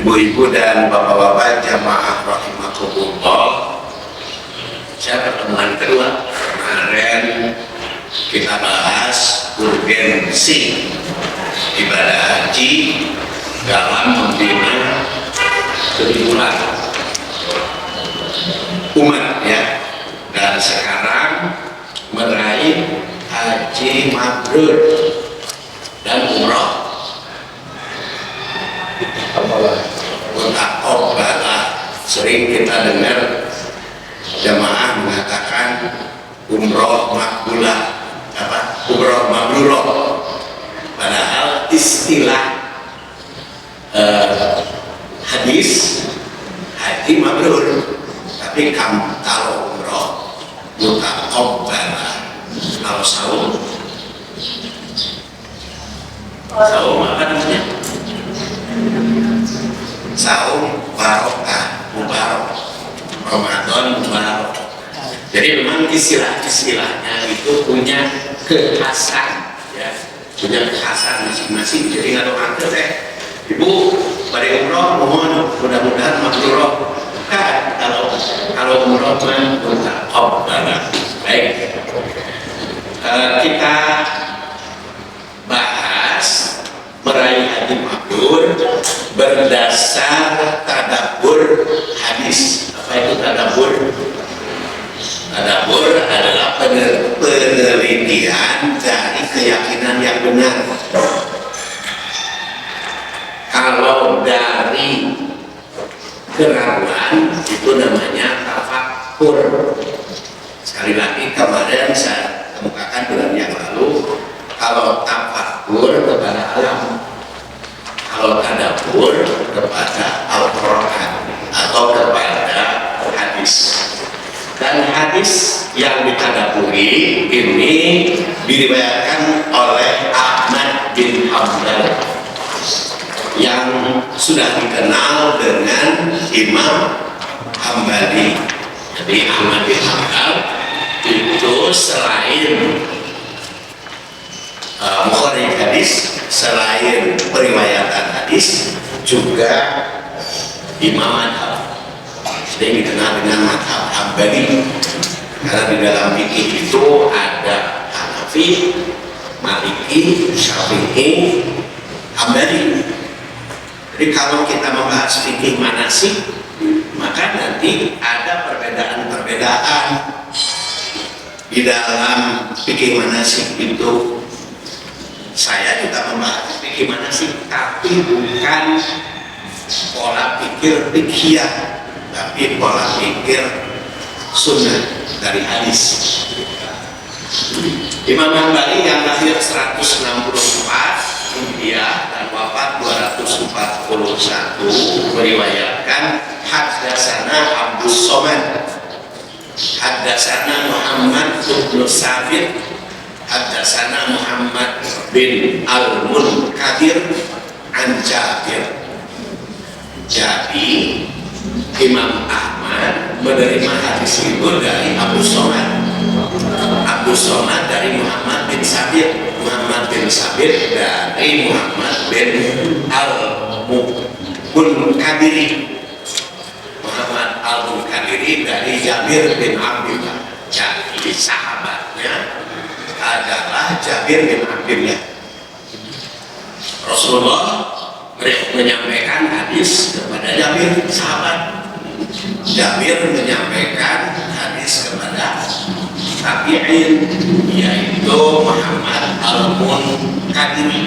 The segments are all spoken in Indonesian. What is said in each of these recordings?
Ibu-ibu dan bapak-bapak jamaah rahimakumullah. Saya pertemuan kedua kemarin kita bahas urgensi ibadah haji dalam membina kehidupan umat ya, dan sekarang meraih haji mabrur dan umroh mutaqabbalah. Sering kita dengar jamaah mengatakan umroh makbulah, umroh mabrurah, padahal istilah hadis haji mabrur, tapi kalau umroh mutaqabbalah. Kalau saum apa namanya? Saum barokah, mubarak, Ramadan mubarak. Jadi memang istilah-istilahnya itu punya kekhasan ya, punya kekhasan masing-masing. Jadi nggak ada teh ibu pada umroh mohon mudah-mudahan mabrurah. Kan kalau umroh kan mutaqabbalah. Baik, kita bahas meraih haji mabrur berdasar tadabbur hadis. Apa itu tadabbur? Tadabbur adalah penelitian dari keyakinan yang benar. Kalau dari keraguan itu namanya tafakkur. Sekali lagi kemarin saya kemukakan bulan yang lalu, kalau tafakkur kepada alam, kalau tadabbur kepada Al-Quran atau kepada hadis. Dan hadis yang ditadaburi ini diriwayatkan oleh Ahmad bin Hanbal yang sudah dikenal dengan Imam Hambali. Jadi Ahmad bin Hanbal itu selain mukharij hadis, selain periwayatan hadis, juga imam madhab, sering dikenal dengan madhab Hambali. Karena di dalam fikih itu ada Hanafi, Maliki, Syafi'i, Hambali. Jadi kalau kita membahas fikih manasik, maka nanti ada perbedaan-perbedaan di dalam fikih manasik itu. Saya juga membahas fikih manasik, tapi bukan pola pikir fikhiyah, tapi pola pikir sunnah dari hadis. Imam Hambali yang lahir 164 Hijriah dan wafat 241 meriwayatkan haddatsana Abdus Somad, haddatsana Muhammad bin Sabit, haddatsana Muhammad bin Al-Munkadir an Jabir. Jadi Imam Ahmad menerima hadis itu dari Abu Somad, Abu Somad dari Muhammad bin Sabit, Muhammad bin Sabit dari Muhammad bin Al-Munkadiri, Muhammad Al-Munkadiri dari Jabir bin Abdullah. Jadi sahabatnya adalah Jabir bin Abdullah. Rasulullah menyampaikan hadis kepada Jabir, sahabat. Jabir menyampaikan hadis kepada tabi'in, yaitu Muhammad Al-Munkadiri.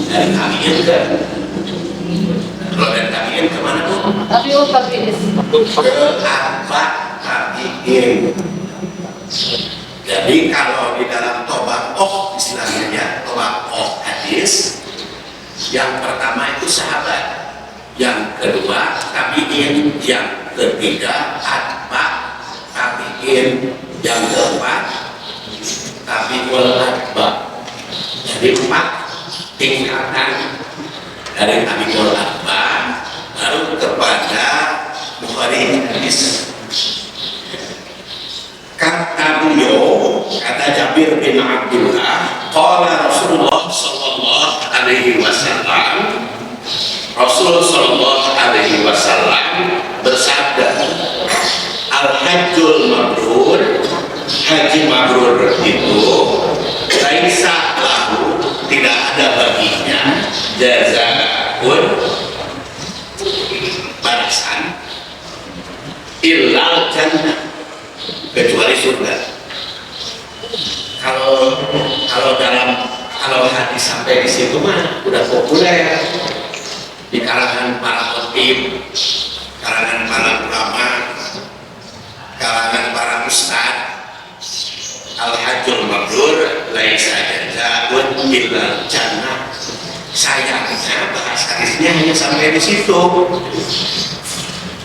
Dari tabi'in ke, kalau dari tabi'in kemana tuh? Tabi'in ke atba' tabi'in. Jadi kalau di dalam tobaqoh, istilahnya ya, tobaqoh hadis, yang pertama itu sahabat, yang kedua tabi'in, yang ketiga atba' tabi'in, yang keempat tabi'ul atba'. Jadi 4 tingkatan dari tabi'ul atba' baru kepada mukharij hadis. Kata beliau, kata Jabir bin Abdullah, qala Rasulullah sallallahu alaihi wasallam, Rasul sallallahu hajjul mabrur, haji mabrur itu laisa lahu, tidak ada baginya jazaa'un, balasan, illal jannah, kecuali surga. Kalau hadis sampai di situ mah udah populer di kalangan para khatib, kalangan para ulama, kalangan para ustadz. Al-hajjul mabrur laisa jazaa'un illal jannah. Sayangnya bahasa hadisnya hanya sampai di situ.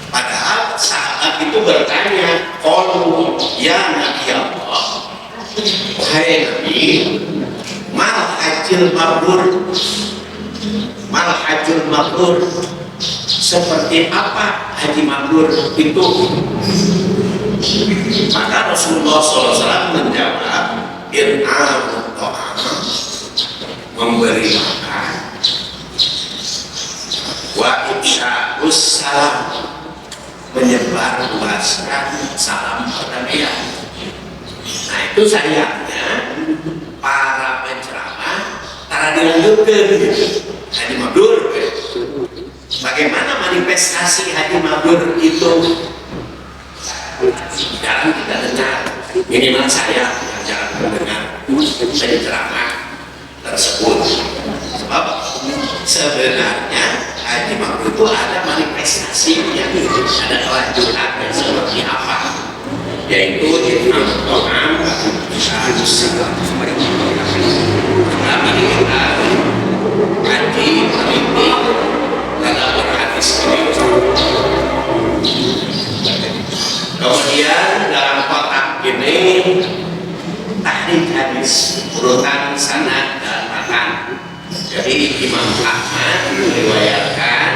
Padahal sahabat itu bertanya, qalu ya Nabi Allah, wahai Nabi, mal hajjul mabrur, mal hajjul mabrur, seperti apa haji mabrur itu? Maka Rasulullah SAW menjawab, ir'amut ta'am, memberi makan, wa ifsya'us salam, menyebar luaskan salam perdamaian. Nah itu sayangnya para penceramah karena dilanjutkan haji mabrur. Bagaimana manifestasi haji mabrur itu? Jarang kita dengar, minimal saya yang jarang mendengar penceramah tersebut. Sebab sebenarnya haji mabrur itu ada manifestasinya, ada kelanjutannya seperti apa, yaitu itmam ta'am harus segala pertama kita haji meniti karena berhadis ini. Kemudian dalam kotak ini tahrij hadis, urutan sanad dan matan. Jadi Imam Ahmad meriwayatkan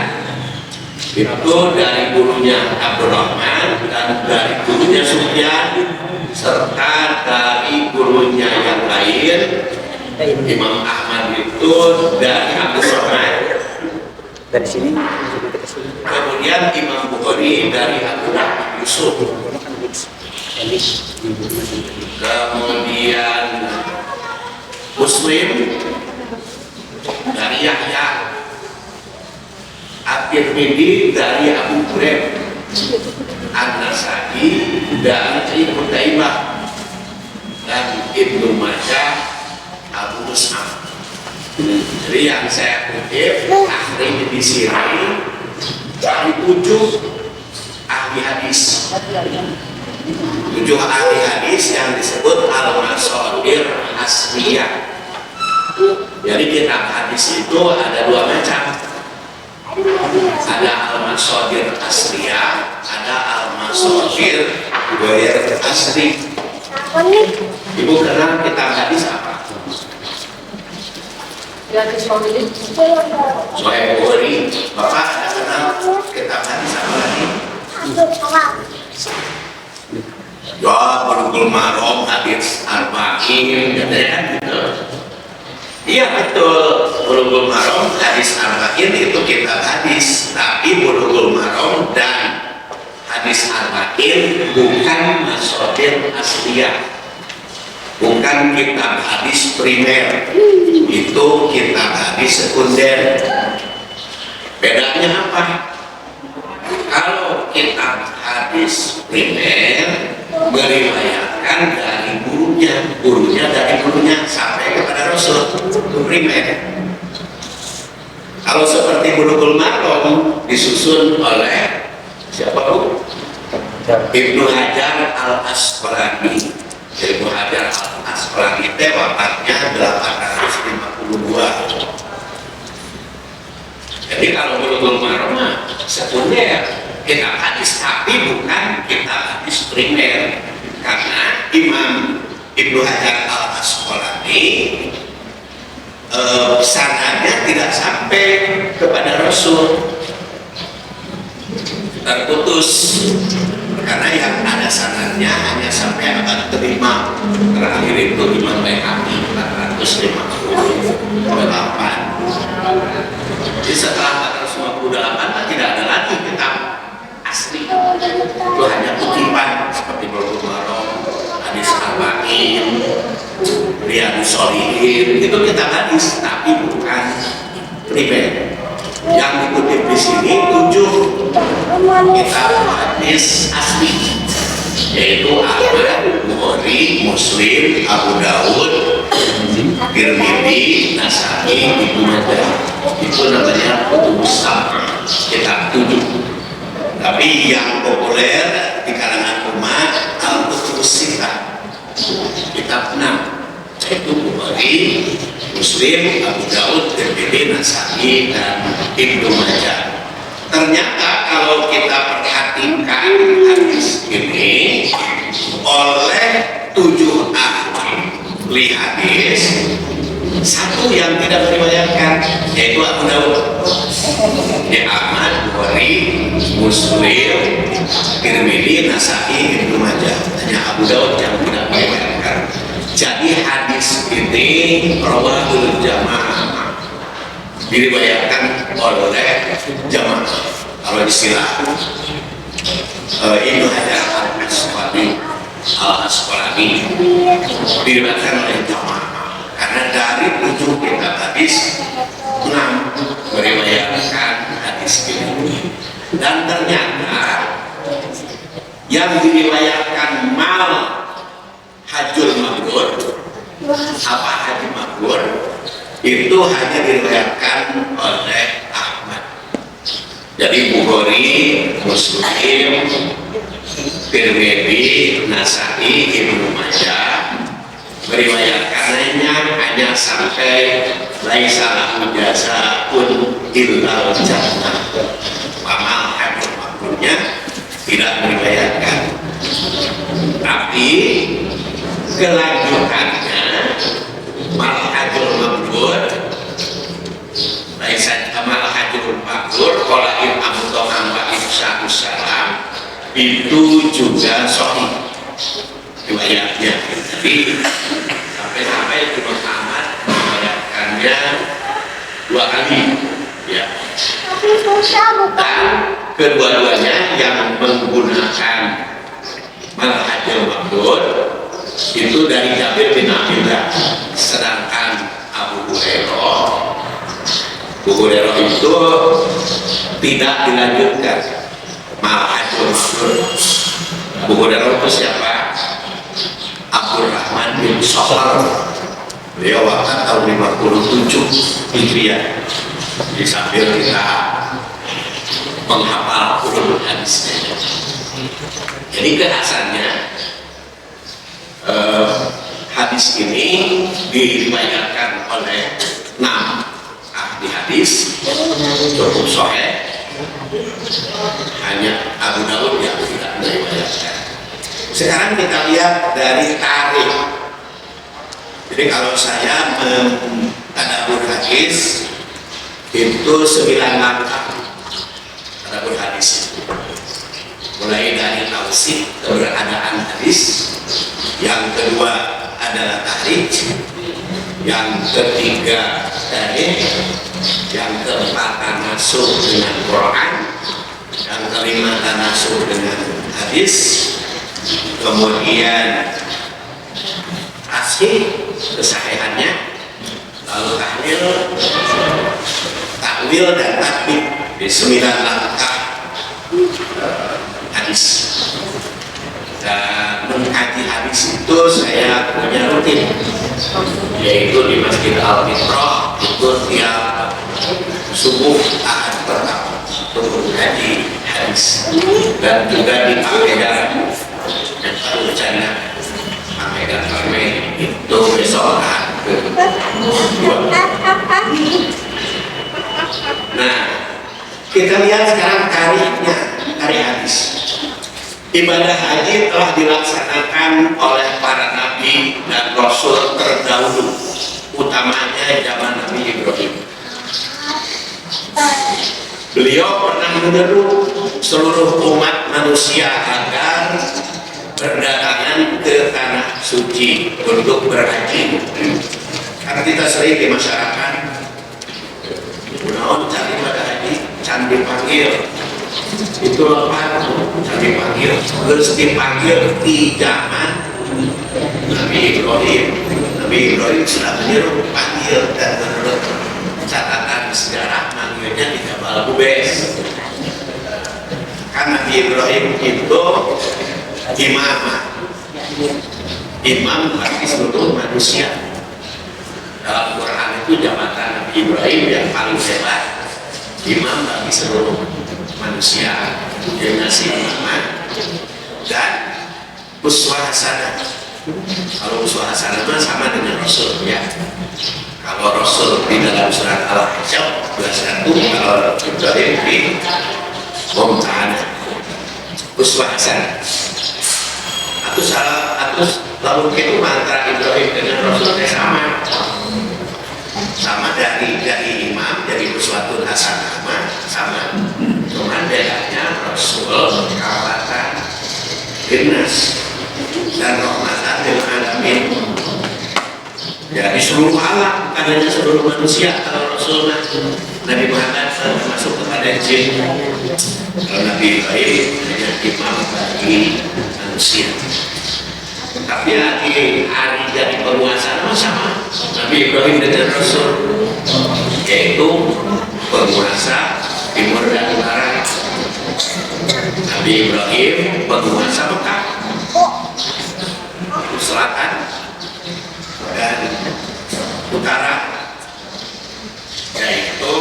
itu dari gurunya Abdurrahman dan dari gurunya Sufyan serta dari gurunya yang lain. Imam Ahmad itu dari Abu Somad, dari sini. kemudian Imam Bukhari dari Abu Yusuf, kemudian Muslim dari Yahya, At-Tirmidzi dari Abu Hurairah, An-Nasa'i dari Ibnu Taimah, dan Ibnu Majah Abu Mus'ab. Jadi yang saya kutip ahli di sini dari 7 ahli hadis, 7 ahli hadis yang disebut al-masadir asliyah. Jadi kitab hadis itu ada 2 macam, ada al-masadir asliyah, ada al-masadir ghair asli. Ibu kenal kitab hadis apa? Soal Bukhari. Bapak ada kenal kitab hadis apa lagi? Ya, Bulughul Maram, hadis arba'in, kan gitu. Iya betul, Bulughul Maram, hadis arba'in itu kitab hadis, tapi Bulughul Maram dan hadis arba'in bukan masadir asliyah, bukan kitab hadis primer, itu kitab hadis sekunder. Bedanya apa? Kalau kitab hadis primer meriwayatkan dari gurunya dari gurunya sampai kepada Rasul, itu primer. Kalau seperti Bulughul Maram disusun oleh siapa Bu? Ibnu Hajar Al-Asqalani. Ibnu Hajar Al-Asqalani itu wafatnya 852. Jadi kalau Bulughul Maram sekunder kitab hadis, tapi bukan kitab hadis primer, karena Imam Ibnu Hajar Al-Asqalani sanadnya tidak sampai kepada Rasul, terputus, karena yang ada sanadnya hanya sampai abad kelima, terakhir itu Imam Baihaqi 458. Jadi setelah 458 tidak ada lagi kitab asli. itu hanya kutipan seperti Bulughul Maram, hadis arba'in, Riyadhus Shalihin, itu kita hadis tapi bukan pribadi. Yang dikutip di sini 7 kitab hadis asli, yaitu Ahmad, Bukhari, Muslim, Abu Dawud, Tirmidzi, Nasa'i, Ibnu Majah. Itu namanya kutubus sab'ah, kitab 7. Tapi yang populer di kalangan umat al-kutubus sittah, kitab 6, yaitu Bukhari, Muslim, Abu Dawud, Tirmidzi, Nasa'i, dan Ibnu Majah. Ternyata kalau kita perhatikan hadis ini oleh 7 ahli hadis, satu yang tidak meriwayatkan yaitu Abu Dawud. Ya, Ahmad, Bukhari, Muslim, Tirmidzi, Nasa'i, Ibnu Majah. Hanya Abu Dawud yang tidak meriwayatkan. Jadi hadis ini rawahul jamaah, diriwayatkan oleh jamaah. Kalau istilah Ibnu Hajar al-Asqalani diriwayatkan oleh jamaah, karena dari 7 kitab hadis 6 meriwayatkan hadis ini. Dan ternyata yang diriwayatkan mal hajjul mabrur, apa haji mabrur, itu hanya diriwayatkan oleh Ahmad. Jadi Bukhari, Muslim, Tirmidzi, Nasa'i, Ibnu Majah meriwayatkannya hanya sampai laisa lahu jazaa'un illal jannah. Amal hajjul mabrurnya tidak meriwayatkan. Tapi kelanjutannya mal hajjul mabrur, laisa amal hajjul mabrur qala Imam Muhammad wa Ibnu Salam, itu juga sahih riwayatnya. Jadi sampai Imam Muhammad meriwayatkannya 2 kali, ya. Dan kedua-duanya yang menggunakan mal hajjul mabrur itu dari Jabir bin Abdullah, sedangkan Abu Hurairah itu tidak dilanjutkan mal hajjul mabrur. Abu Hurairah itu siapa? Abdurrahman bin Sakhar. Beliau wafat tahun 57 Hijriah. Di sambil kita menghafal ulumul hadisnya. Jadi kekhasannya hadis ini diriwayatkan oleh 6 ahli hadis, cukup sahih. Hanya Abu Dawud yang tidak meriwayatkan. Sekarang kita lihat dari tarikh. Jadi kalau saya mentadabbur hadis itu 9 langkah tadabbur hadis itu. Mulai dari tausiq, keberadaan hadis. Yang kedua adalah tahrij. Yang ketiga tarikh. Yang keempat tanasukh dengan Quran. Yang kelima tanasukh dengan hadis. Kemudian tasihih, kesahihannya, lalu takwil dan tatbik di 9 langkah hadis. Dan mengkaji hadis itu saya punya rutin, yaitu di Masjid Al-Fitrah itu tiap subuh ahad pertama untuk mengkaji hadis, dan juga di Medan dan baru bercanda Medan itu besok ahad kedua. Nah, kita lihat sekarang tarikhnya, tarikh hadis. Ibadah haji telah dilaksanakan oleh para nabi dan rasul terdahulu, utamanya zaman Nabi Ibrahim. Beliau pernah menyeru seluruh umat manusia agar berdatangan ke tanah suci untuk berhaji. Karena kita sering di masyarakat, cari ibadah haji, can dipanggil, itu lepas dipanggil, terus dipanggil di zaman Nabi Ibrahim. Nabi Ibrahim sudah menyuruh panggil, dan menurut catatan sejarah manggilnya di Jabal Qubais. Kan Nabi Ibrahim itu imam bagi seluruh manusia. Dalam Quran itu jabatan Nabi Ibrahim yang paling hebat, imam bagi seluruh manusia, dia ngasih imaman dan uswah hasanah. Kalau uswah hasanah sama dengan Rasul ya. Kalau Rasul di dalam surat Al-Ahzab 21, kalau Ibrahim di Mumtahanah uswah hasanah. Atus lalu itu mantra Ibrahim dengan Rasulnya sama dari imam, dari uswatun hasanah sama, cuman bedanya Rasul kawatan dinas dan rahmatan lil alamin, ya di seluruh alam, bukan hanya seluruh manusia. Kalau Rasul Nabi Muhammad termasuk kepada jin, kalau Nabi Ibrahim hanya imam bagi manusia. Tapi hari jadi penguasa sama Nabi Ibrahim dengan Rasul, yaitu penguasa timur dan barat. Nabi Ibrahim penguasa Mekah, selatan dan utara, yaitu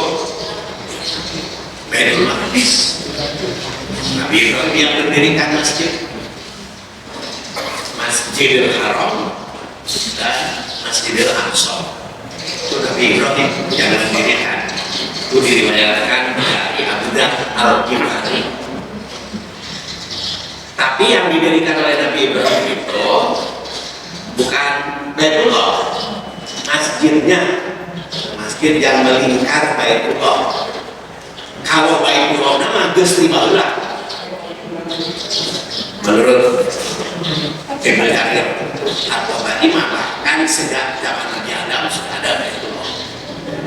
Baitul Maqdis. Nabi Ibrahim yang mendirikan Masjidil Haram dan Masjidil Aqsa. Itu Nabi Ibrahim yang mendirikan. Itu diriwayatkan dari Abu Dhar Al-Ghifari. Tapi yang didirikan oleh Nabi Ibrahim itu bukan Baitullah, masjidnya, masjid yang melingkar Baitullah. Kalau Baitullah nama geus 15 menurut Ibnu Jarir atau Imam, bahkan sejak zaman Nabi Adam sudah ada Baitullah.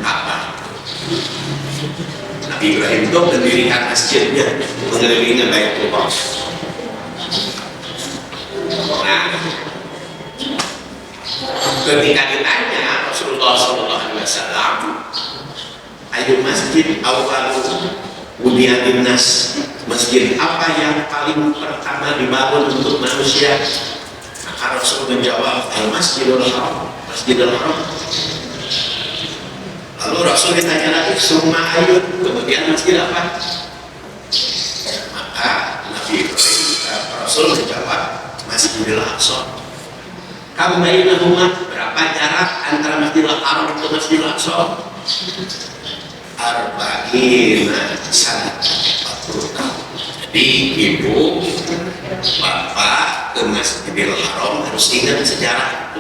Apa? Nabi Ibrahim itu mendirikan masjidnya mengelilingi Baitullah. Nah, ketika ditanya Rasulullah SAW, ayo masjid awalu bunyatin nas, masjid apa yang paling pertama dibangun untuk manusia? Maka Rasul menjawab, al-Masjidul Haram, Masjidul Haram. Lalu Rasul ditanya lagi, summa ayun, kemudian masjid apa? Maka Nabi Ibrahim, Rasul menjawab, Masjidil Aqsa. Kamu bainahuma, berapa jarak antara Masjidil Haram ke Masjidil Aqsa? Arba'ina sanat, 40 tahun. Jadi ibu, bapak ke Masjidil Haram harus ingat sejarah.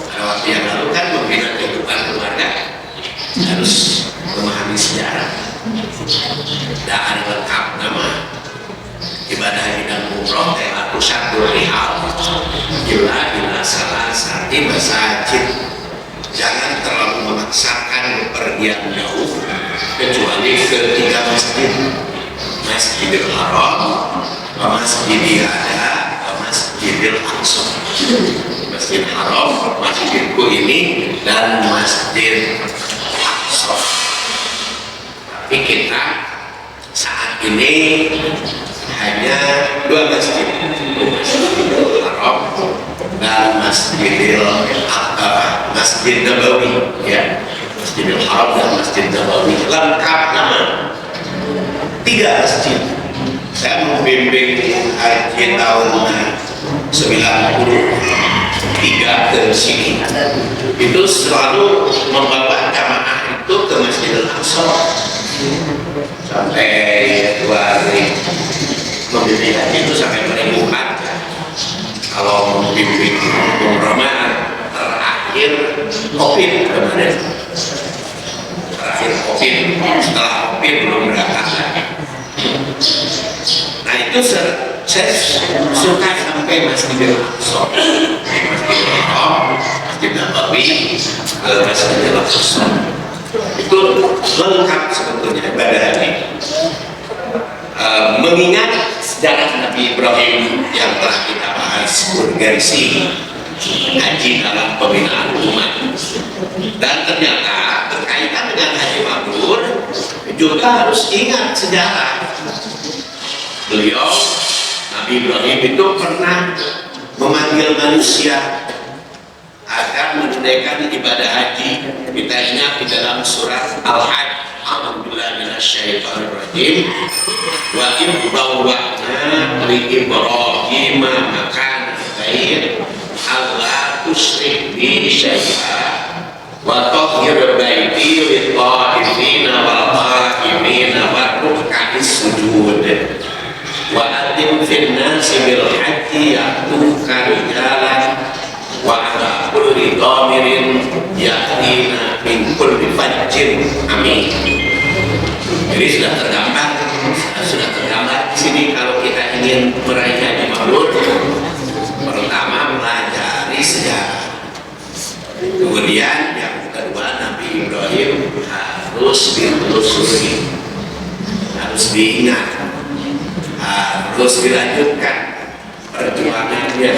Pada waktu yang lalu kan membina kehidupan keluarga harus memahami sejarah. Dan lengkap nama ibadah haji dan umroh kayak aku satu rihal bila salah satu masjid. Jangan terlalu memaksakan bepergian jauh kecuali ke 3 masjid, Masjidil Haram, Masjidil Ada, Masjidil Aqsa. Masjidil Haram, masjidku ini, dan Masjid Aqsa. Tapi kita saat ini hanya 2 masjid, Masjidil Haram dan Masjidil Masjid Nabawi, ya, Masjidil Haram dan Masjid Nabawi, lengkap nama 3 masjid. Saya membimbing haji tahun 93 ke sini, itu selalu membawa jamaah itu ke Masjidil Aqsa sampai 2 hari membimbing haji itu sampai 1000-an. Kalau membimbing umroh terakhir COVID kemarin, terakhir COVID, setelah COVID belum berangkat lagi. Nah itu saya suka sampai Masjidil Aqsa, Masjidil Haram, Masjid Nabawi, ke Masjidil Aqsa. Itu lengkap sebetulnya ibadah haji. mengingat sejarah Nabi Ibrahim yang telah kita bahas, urgensi haji dalam pembinaan umat. Dan ternyata berkaitan dengan haji mabrur juga harus ingat sejarah. Beliau Nabi Ibrahim itu pernah memanggil manusia agar menunaikan ibadah haji. Kita ingat di dalam surat Al-Hajj, a'udzubillahi minasyaitonir rajim, wa in bawwa'na li Ibrahim makan bait alla tusyrik bi syai'a wa tahhir baiti lit-ta'ifina wal qa'imina wa ruk'is sujud wa adim fin nasi bil hajji ya'tuka rijalan wa ala kulli dhamirin ya'tina min kulli fajjin amin. Jadi sudah tergambar di sini kalau kita ingin meraih haji mabrur, pertama pelajari sejarah. Kemudian yang kedua, Nabi Ibrahim harus ditelusuri, harus diingat, harus dilanjutkan perjuangannya.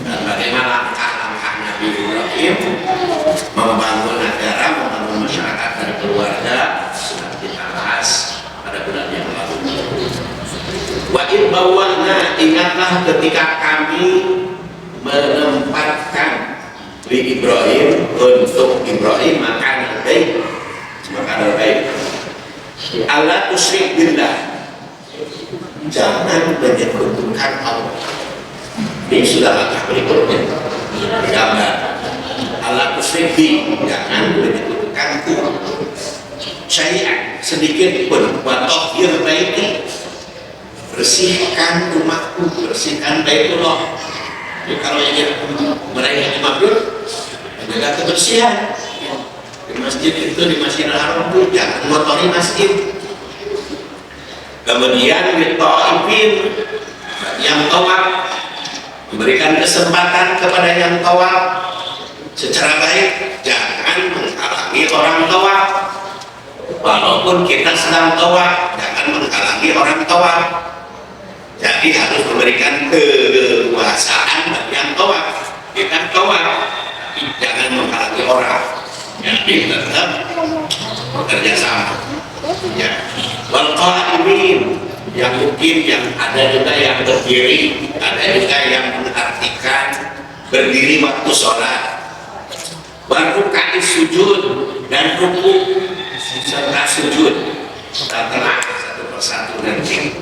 Dan bagaimana langkah-langkah Nabi Ibrahim membangun negara, membangun masyarakat dan keluarga sudah kita bahas pada bulan yang lalu. Wa in bawwa'na, ingatlah ketika kami menempatkan li Ibrahim, untuk Ibrahim makanan baik, Allah tusyrik billah, jangan menyekutukan Allah. Ini sudah langkah berikutnya gambar. Allah tusyrik bi, jangan menyekutukanku syai'an, sedikit pun. Wa tahhir baiti, bersihkan rumahku, bersihkan baitullah. Jadi kalau ingin meraih haji mabrur, menjaga kebersihan. Di masjid itu, di Masjidil Haram itu jangan mengotori masjid. Kemudian di ta'ifin, yang tawaf, memberikan kesempatan kepada yang tawaf secara baik, jangan menghalangi orang tawaf. Walaupun kita sedang tawaf, jangan menghalangi orang tawaf. Jadi harus memberikan kekuasaan bagi yang tawaf. Kita tawaf, jangan menghalangi orang. Jadi tetap bekerja sama. Ya. Wal qa'imin, yang mungkin yang ada juga yang berdiri, ada juga yang mengartikan berdiri waktu sholat. Ruk'is sujud, dan ruku serta sujud setelah satu persatu nanti.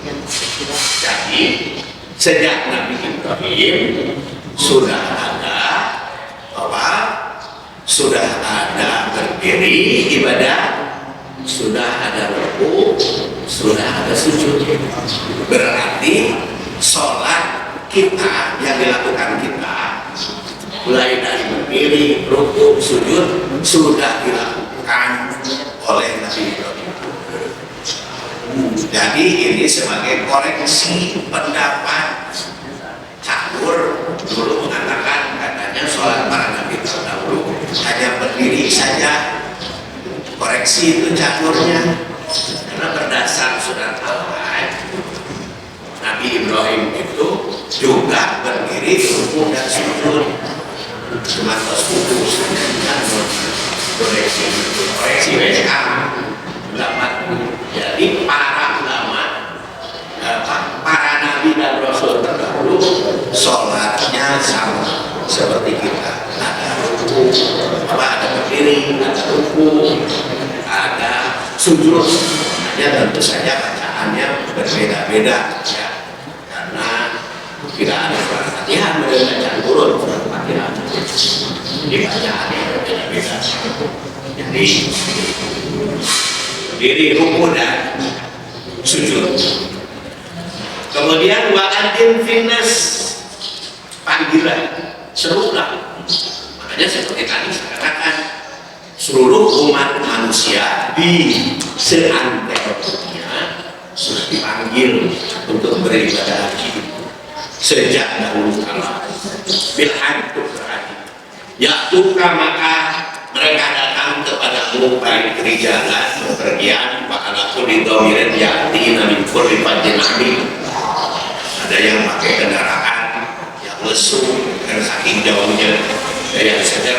Jadi sejak Nabi Ibrahim sudah ada apa? Sudah ada berdiri ibadah, sudah ada ruku, sudah ada sujud. Berarti sholat kita yang dilakukan kita, mulai dari berdiri, ruku, sujud, sudah dilakukan oleh Nabi Ibrahim. Jadi ini sebagai koreksi pendapat campur dulu mengatakan katanya sholat para nabi terdahulu hanya berdiri saja. Koreksi itu campurnya, karena berdasar surat Al-Hajj, Nabi Ibrahim itu juga berdiri, ruku dan sujud. Cuma terus koreksi WK pendapat. Jadi para ulama, para nabi dan rasul terdahulu sholatnya sama seperti kita. Ada ruku, ada berdiri, ada ruku, ada sujud. Hanya tentu saja bacaannya berbeda-beda, ya. Karena tidak ada surat Fatihah membaca turun surat Fatihah. Jadi bacaannya berbeda-beda. Jadi berdiri, ruku dan sujud. Kemudian wa'adin finnas, panggilan, serulah. Makanya seperti tadi saya katakan, seluruh umat manusia di seantero dunia sudah dipanggil untuk beribadah haji sejak dahulu kala. Bilhaj itu berarti ya'tuka, maka mereka datang kepadamu baik rijalan, bepergian, wa ala atau di domiren yati nabi kulli fajin amin. Ada yang pakai kendaraan yang lesu dan saking jauhnya, ada yang seger,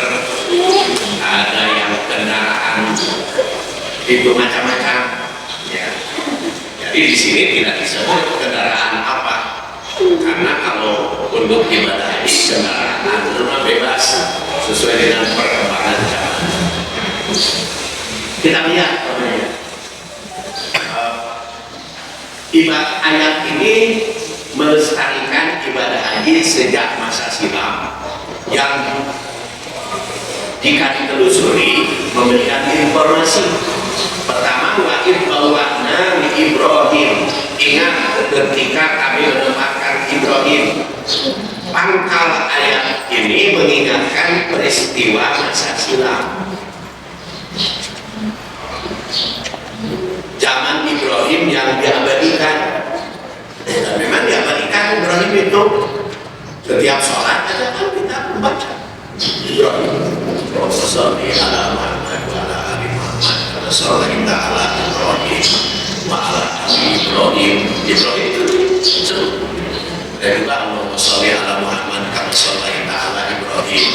ada yang kendaraan itu macam-macam ya. Jadi di sini tidak disebut kendaraan apa, karena kalau untuk ibadah haji kendaraan rumah bebas sesuai dengan perkembangan zaman. Kita lihat ibadah ayat ini melestarikan ibadah haji sejak masa silam yang jika ditelusuri memberikan informasi. Pertama, wa'id bawa'na li Ibrahim, ingat ketika kami menempatkan Ibrahim. Pangkal ayat ini mengingatkan peristiwa masa silam zaman Ibrahim yang diabadikan. Dan memang diabadikan Ibrahim itu setiap sholat ada kan kita membaca Ibrahim Rasulullah ala Muhammad wa ala ali Muhammad Rasulullah ala Ibrahim wa ala ali Ibrahim. Ibrahim itu disebut dan juga Allahumma sholli ala Muhammad kama shallaita ala Ibrahim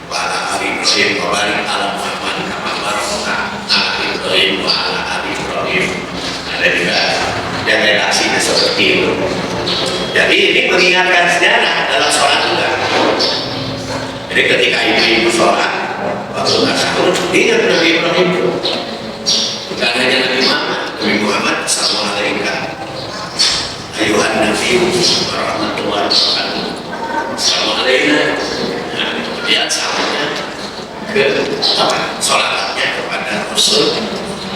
wa ala ali Ibrahim wa barik ala Muhammad kama barakta ala Ibrahim wa ala ali Ibrahim. Ada juga yang redaksinya seperti itu. Jadi ini mengingatkan sejarah dalam sholat juga. Jadi ketika ibu-ibu sholat waktu tasawuf ingat Nabi Ibrahim, bukan hanya Nabi Muhammad. Nabi Muhammad assalamualaikum ayuhan Nabi warahmatullahi wabarakatuh assalamualaikum. Nah, kemudian salamnya ke sholatnya kepada Rasul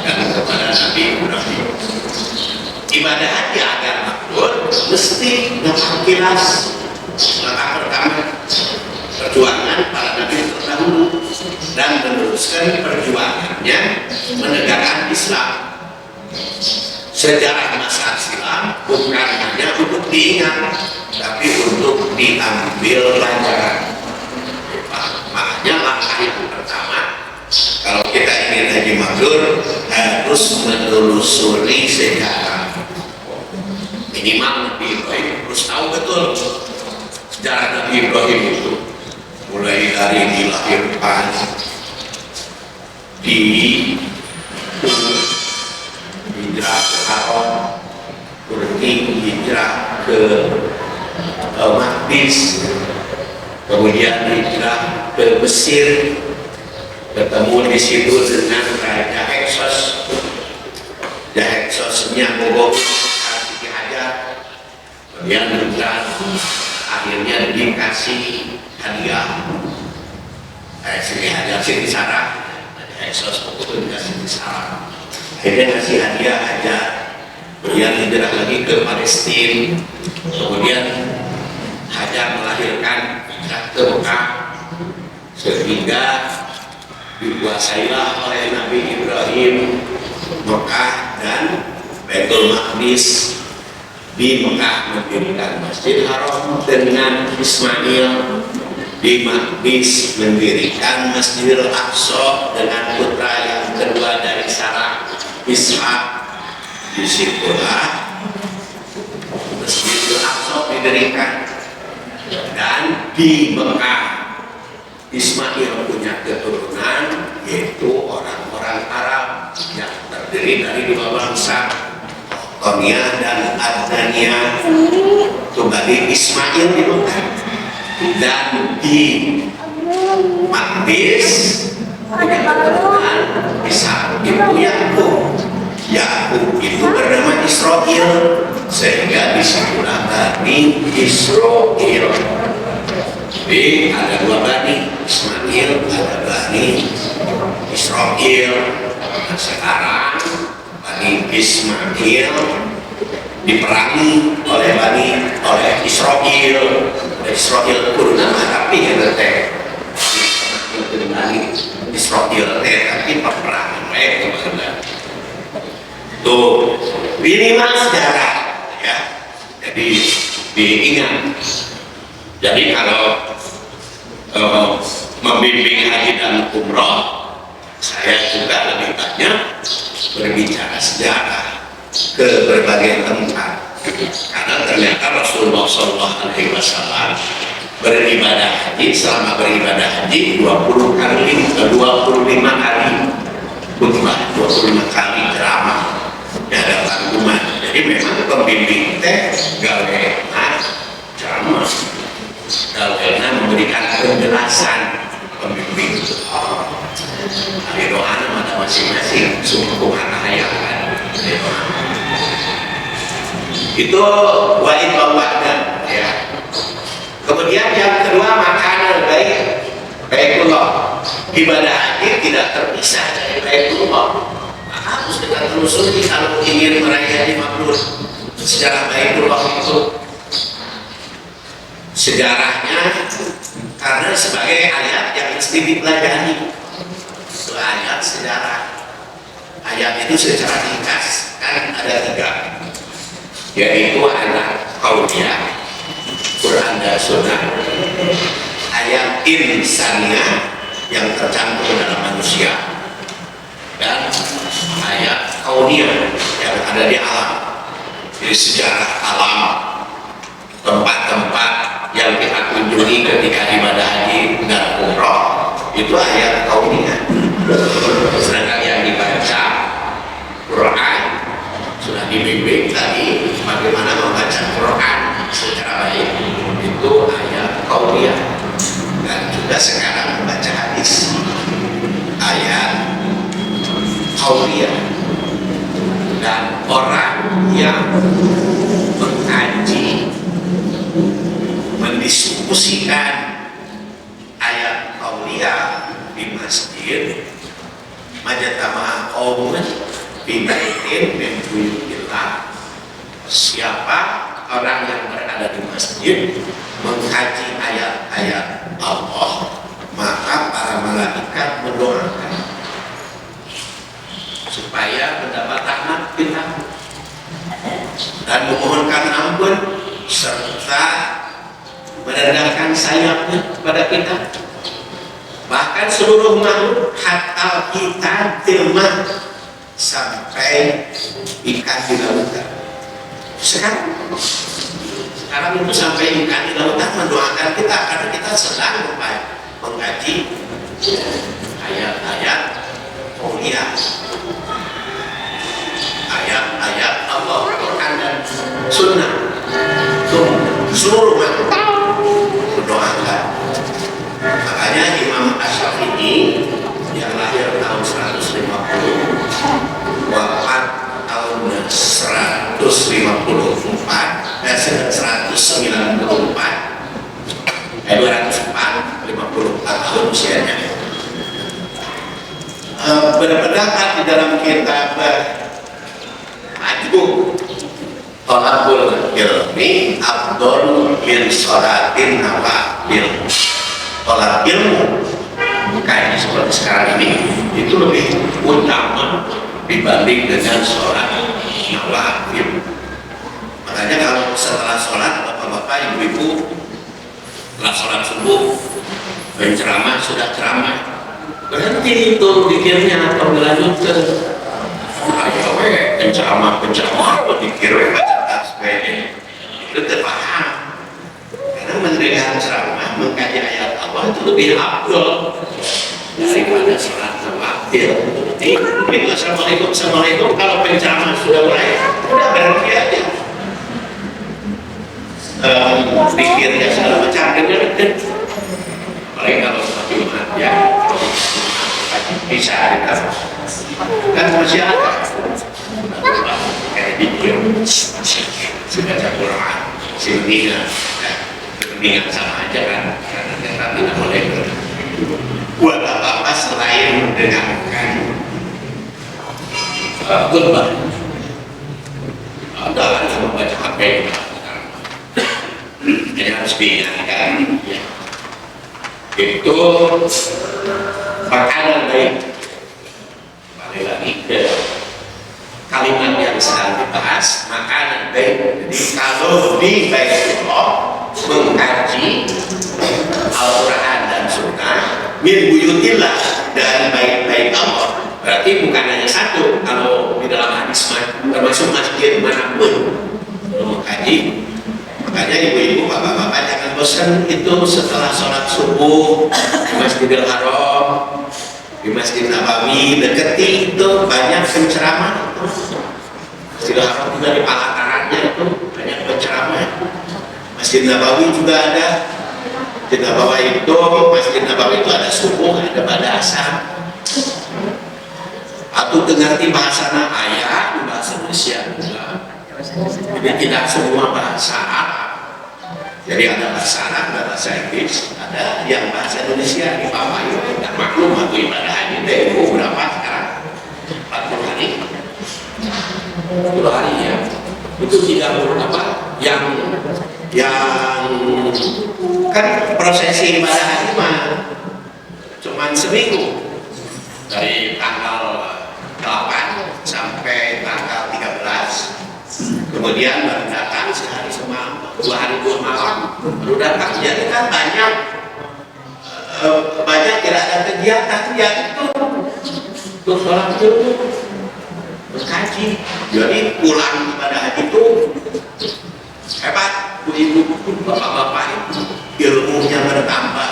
dan kepada Nabi Ibrahim. Ibadah haji agar makbul mesti dapat kilas. Langkah pertama, perjuangan para nabi terdahulu dan meneruskan perjuangannya menegakkan Islam. Sejarah masa silam bukan hanya untuk diingat, tapi untuk diambil pelajaran. Makanya langkah yang pertama, kalau kita ingin haji mabrur harus menelusuri sejarah. Minimal Nabi Ibrahim harus tahu betul sejarah Nabi Ibrahim itu, mulai dari dilahirkan di hijrah ke Haram, Turki hijrah ke Maqdis, kemudian hijrah ke Mesir, ketemu di situ dengan Raja Heksos. Raja Heksosnya mogok Siti Hajar, kemudian juga akhirnya dikasih hadiah Siti Hajar, Siti Sarah. Raja Heksos pokoknya dikasih Siti Sarah, akhirnya ngasih hadiah Hajar. Kemudian hijrah lagi ke Palestina, kemudian Hajar melahirkan hijrah ke Mekah, sehingga dikuasailah oleh Nabi Ibrahim Mekah dan Baitul Maqdis. Di Mekah mendirikan Masjid Haram dengan Ismail, di Maqdis mendirikan Masjidil Aqsa dengan putra yang kedua dari Sarah, Ishak. Disitulah Masjidil Aqsa didirikan. Dan di Mekah Ismail punya keturunan, yaitu orang-orang Arab yang terdiri dari dua bangsa, Konia dan Adnania. Kembali Ismail di Mekah. Dan di Maqdis punya keturunan Ishak, ibu Yakub. Yakub itu bernama Israel, sehingga disitulah Bani Israel. Jadi ada dua Bani Ismail, ada Bani Israel. Nah, sekarang Bani Ismail diperangi oleh Israel. Israel keturunan tapi yang nanti Bani Israel tapi peperangan mereka. Tuh, minimal sejarah ya. Jadi diingat. Jadi kalau membimbing haji dan umroh Saya juga lebih banyak berbicara sejarah ke berbagai tempat, karena ternyata Rasulullah SAW beribadah haji, selama beribadah haji 25 kali khutbah, 25 kali ceramah di hadapan umat. Jadi memang pembimbing teh gaweana ceramah, gaweana memberikan penjelasan pembimbing. Tapi doa nama masing-masing sungguh hayakan itu wajib bawahnya ya. Kemudian yang kedua, makanan baikullah. Ibadah haji tidak terpisah dari baikullah. Harus kita telusuri kalau ingin meraih haji mabrur. Sejarah baikullah itu sejarahnya karena sebagai ayat yang mesti dipelajari. Itu ayat sejarah. Ayat itu secara ringkas kan ada 3, yaitu ayat qauliyah, Quran dan Sunnah, ayat insaniyah yang tercantum dalam manusia, dan ayat kauniyah yang ada di alam. Jadi sejarah alam, tempat-tempat yang kita kunjungi ketika ibadah haji dan umroh, itu ayat kauniyah. Sedangkan yang dibaca Quran sudah dibimbing tadi bagaimana membaca Quran secara baik, itu ayat kauniyah. Dan juga sekarang membaca hadis, ayat kauniyah. Dan orang yang mengkaji, mendiskusikan ayat kauniyah di masjid, majatama qaumun fi baitin min buyutillah, siapa orang yang berada di masjid mengkaji ayat-ayat Allah, maka para malaikat mendoakan supaya mendapat rahmat kita dan memohonkan ampun serta merendahkan sayapnya kepada kita. Bahkan seluruh makhluk, hatta kita tilmah, sampai ikan di lautan. Sekarang itu sampai ikan di lautan mendoakan kita karena kita sedang mengkaji ayat-ayat kauniyah, ayat-ayat Allah, Quran dan Sunnah. Seluruh makhluk mendoakan. Makanya Imam Asy-Syafi'i yang lahir tahun 150, wafat tahun 154 dan 194, 254 tahun usianya, berpendapat di dalam kitab Majmu' Thalabul Ilmi afdol min sholatin nawafil. Tolak ilmu kayak seperti sekarang ini itu lebih utama dibanding dengan sholat nawafil. Makanya kalau setelah sholat bapak-bapak, ibu-ibu, setelah sholat subuh penceramah sudah ceramah, berhenti itu pikirnya atau berlanjutkan ayo penceramah pikir baca tasbih itu terpaham. Karena mendengar ceramah, mengkaji ayat Allah itu lebih afdol daripada sholat nawafil. Begitu assalamualaikum, kalau penceramah sudah mulai, udah berhenti aja. Pikirnya segala macam dengar. Apalagi kalau Jumat ya, bisa kita kan masih ada kayak dikir sudah Quran sintingan sama aja kan, karena kita tidak boleh buat apa-apa selain mendengarkan khutbah. Ada yang membaca HP jadi harus diingatkan itu makanan baik. Balik lagi ke kalimat yang sedang dibahas, makanan baik. Jadi kalau di Baitullah mengkaji Al-Quran dan Sunnah, min buyutillah, dari baik-baik Allah, Berarti bukan hanya satu kalau di dalam hadis, termasuk masjid manapun mau kaji. Makanya ibu-ibu, bapak-bapak jangan bosan itu setelah sholat subuh di Masjidil Haram, di Masjid Nabawi, deketi itu banyak penceramah. Masjidil Haram juga di pelatarannya itu banyak penceramah. Masjid Nabawi juga ada. Masjid Nabawi itu ada subuh, ada pada asar. Atau ngerti bahasa ayah di bahasa Indonesia juga. Jadi tidak semua bahasa Arab. Jadi ada bahasa Arab, ada bahasa Inggris, ada yang bahasa Indonesia di Papa itu. Dan maklum aku ibadah haji itu berapa sekarang? 40 hari. 40 hari ya. Itu 30 apa? Yang kan prosesi ibadah haji mah cuman seminggu. Dari tanggal 8 sampai tanggal 13, kemudian baru datang sehari semalam, 2 hari 2 malam baru datang. Jadi kan banyak tidak ada kegiatan ya itu untuk sholat dulu berkaji. Jadi pulang ibadah haji itu hebat, ibu bapak-bapak itu ilmunya bertambah.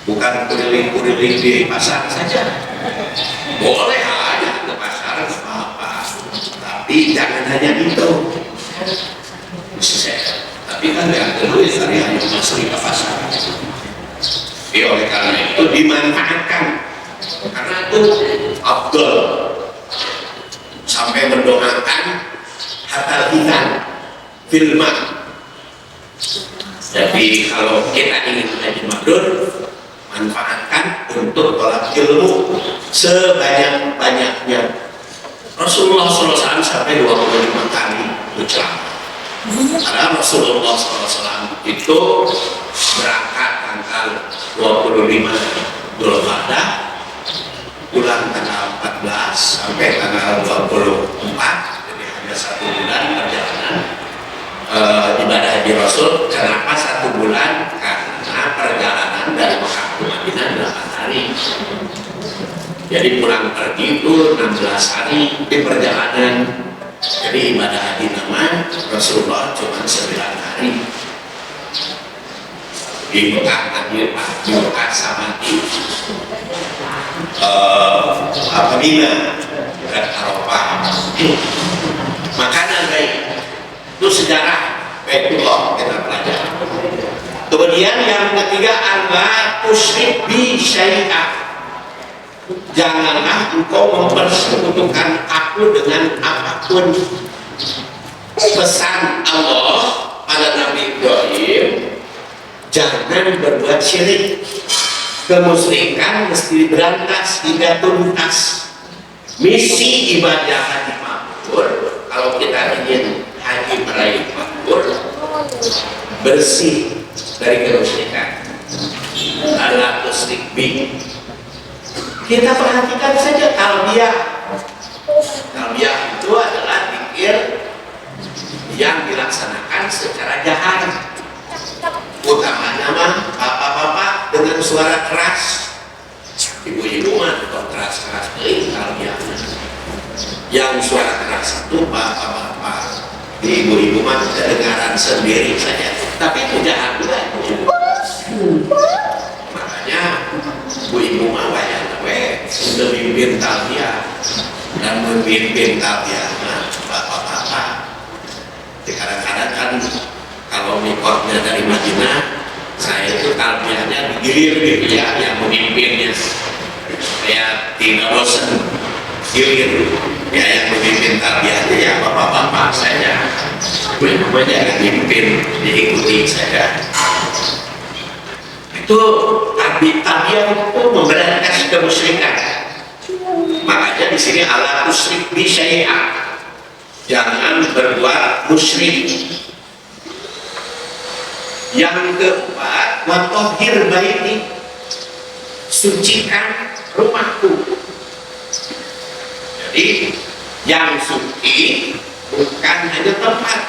Bukan kuriling-kuriling di pasar saja, boleh aja ke pasar apa-apa, tapi jangan hanya itu. Tapi kan yang dulu dari hanya masuk ke pasar. Jadi oleh karena itu dimanfaatkan, karena itu Abdul sampai mendoakan hatta kita filman. Jadi kalau kita ingin menjadi mabrur, manfaatkan untuk tolak ilmu sebanyak-banyaknya. Rasulullah SAW sampai 25 kali berceramah. Karena Rasulullah SAW itu berangkat tanggal 25 Dzulqa'dah, pulang tanggal 14 sampai tanggal 24, jadi hanya 1 bulan perjalanan ibadah haji Rasul. Kenapa 1 bulan? Karena perjalanan dari Mekah ke Madinah 8 hari. Jadi pulang pergi itu 16 hari di perjalanan. Jadi ibadah haji nama Rasulullah cuma 9 hari. Di Mekah di Mekah sama di Mina dan Arafah. Makanan baik itu sejarah Baitullah kita pelajari. Kemudian yang ketiga, Allah tusyrik bi syai'ah. Janganlah engkau mempersekutukan aku dengan apapun. Pesan Allah pada Nabi Ibrahim, jangan berbuat syirik. Kemusyrikan mesti berantas hingga tuntas. Misi ibadah haji mabrur, kalau kita ingin haji meraih mabrur, bersih dari kemusyrikan. Allah tusyrik bi. Kita perhatikan saja talbiyah. Talbiyah itu adalah zikir yang dilaksanakan secara jahar. Utamanya mah bapak-bapak dengan suara keras, ibu-ibu mah keras-keras talbiyah. Yang suara keras itu bapak-bapak, ibu-ibu mah kedengaran sendiri saja. Tapi itu jahar juga. Makanya ibu-ibu mah wayang sudah memimpin talbiyah dan memimpin talbiyah bapak-bapak. Kadang-kadang kan kalau mikotnya dari Madinah, saya itu talbiyahnya digilir gitu ya, yang memimpinnya saya tidak bosan gilir ya, yang memimpin talbiyahnya ya bapak-bapak saja. Ibu-ibu jangan memimpin, diikuti saja. Itu talbiyah itu memberantas kemusyrikan. Makanya di sini ala tusyrik bi syai'ah, jangan berbuat musyrik. Yang keempat, wa tahhir baiti, sucikan rumahku. Jadi yang suci bukan hanya tempat,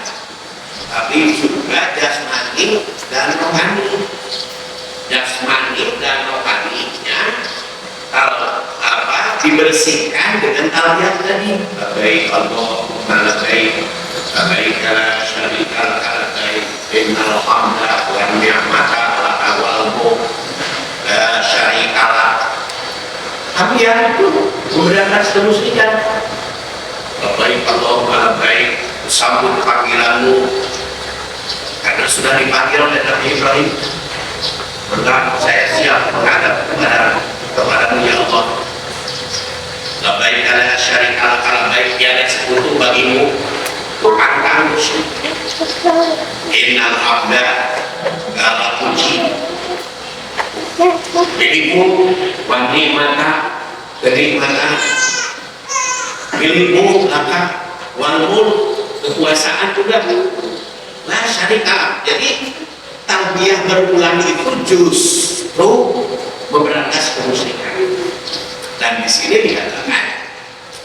tapi juga jasmani dan rohani. Jasmani dan rohaninya, kalau dibersihkan dengan talbiyah tadi. Labbaik Allahumma labbaik, labbaik la syarika laka labbaik, innal hamda wan ni'mata laka wal mulk la syarika lak. Talbiyah itu memberantas kemusyrikan. Labbaik Allahumma labbaik, sambut panggilanmu karena sudah dipanggil oleh Nabi Ibrahim. Maka saya siap menghadap kepadamu ya Allah. Labbaik la syarika laka labbaik, tiada sekutu bagimu, Tuhan kami. Innal hamda, segala puji milikmu, wa ni'mata, kenikmatan milikmu, laka wal mulk, kekuasaan juga la syarika. Jadi talbiyah berulang itu justru memberantas kemusyrikan. Dan di sini dikatakan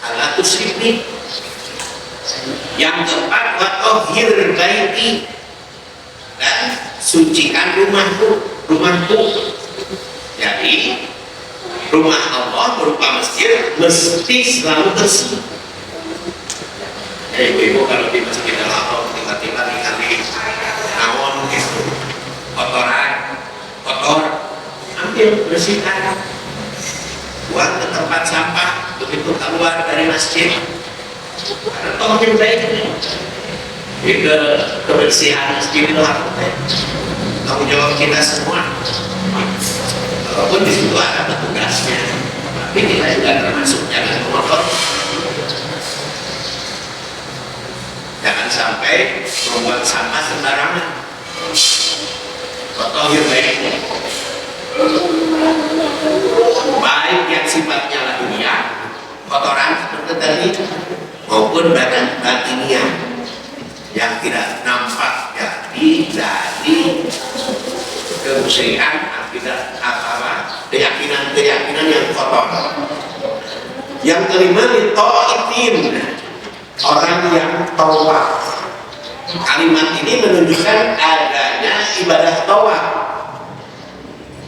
ala tusyrik. Yang keempat, wa tahhir baiti, dan sucikan rumahku. Jadi rumah Allah berupa masjid mesti selalu bersih. Ya ibu-ibu kalau di Masjidil Haram tiba-tiba dikali nawon gitu, kotor, ambil bersihkan, buang ke tempat sampah begitu keluar dari masjid. Karena tahhir bait ini kebersihan Masjidil Haram tanggung jawab kita semua. Walaupun di situ ada petugasnya, tapi kita juga termasuk. Jangan sampai membuang sampah sembarangan. Tahhir bait baik yang sifatnya lahiriah, kotoran seperti tadi, maupun batiniah yang tidak nampak dari kemusyrikan, akidah keyakinan yang kotor. Yang kelima, litaifin, orang yang tawaf. Kalimat ini menunjukkan adanya ibadah tawaf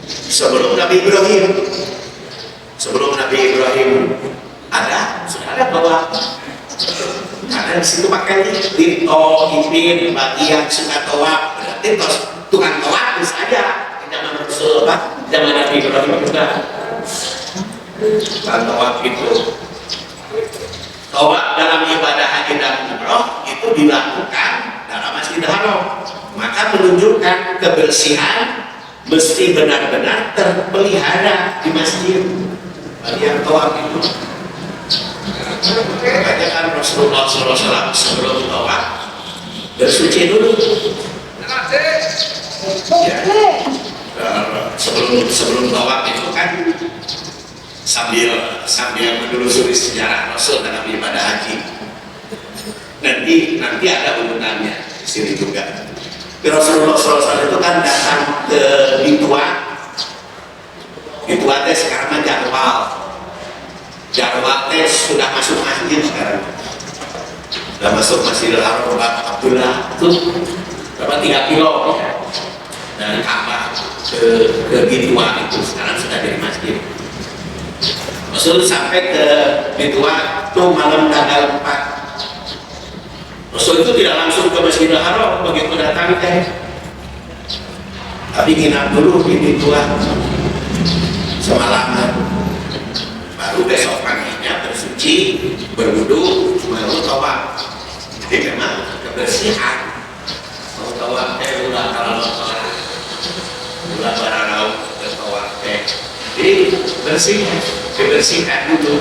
sebelum Nabi Ibrahim sudah ada tawaf. Karena di situ pakai litaifin, bagi yang suka tawaf, berarti tukang tawaf bisa aja di zaman Rasulullah, zaman Nabi Ibrahim juga. Tawaf itu, tawaf dalam ibadah haji dan umroh itu dilakukan dalam Masjidil Haram. Maka menunjukkan kebersihan mesti benar-benar terpelihara di masjid. Bagi yang tawaf itu, makanya kan Rasulullah SAW sebelum tawaf bersuci dulu. Ya, sebelum tawaf itu kan sambil menelusuri sejarah Rasul dalam ibadah haji. Nanti ada urutannya di sini juga. Rasulullah SAW itu kan datang ke Bitua teh sekarang Jarwal teh sudah masuk masjid sekarang. Sudah masuk Masjidil Haram Abdullah itu berapa 3 kilo dari Ka'bah ke Bitua itu sekarang sudah jadi masjid. Rasul sampai ke Bitua itu malam tanggal 4. Rasul itu tidak langsung ke Masjidil Haram begitu datang tapi nginap dulu di Bitua semalaman, baru besok paginya bersuci, berwudu, baru tawaf. Jadi memang kebersihan mau tawaf ulah kalau ulah barang ke tawaf jadi dibersihkan dulu,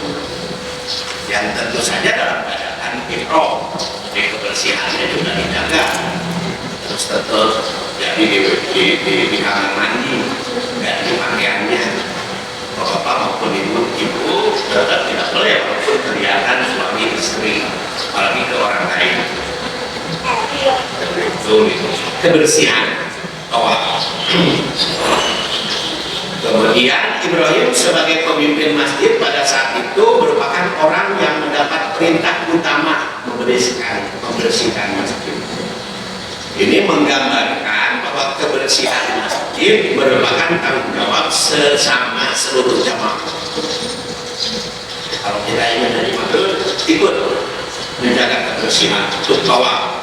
yang tentu saja dalam keadaan ihram. Jadi kebersihannya juga dijaga, terus tetap jadi di kamar mandi, ganti pakaiannya, bapak maupun ibu tetap tidak boleh walaupun kelihatan suami istri, apalagi ke orang lain. Itu kebersihan tawaf. Kemudian Ibrahim sebagai pemimpin masjid pada saat itu merupakan orang yang mendapat perintah utama membersihkan masjid. Ini menggambarkan bahwa kebersihan masjid merupakan tanggung jawab sesama seluruh jamaah. Kalau kita ingin dari Madrid, ikut menjaga kebersihan untuk tawaf.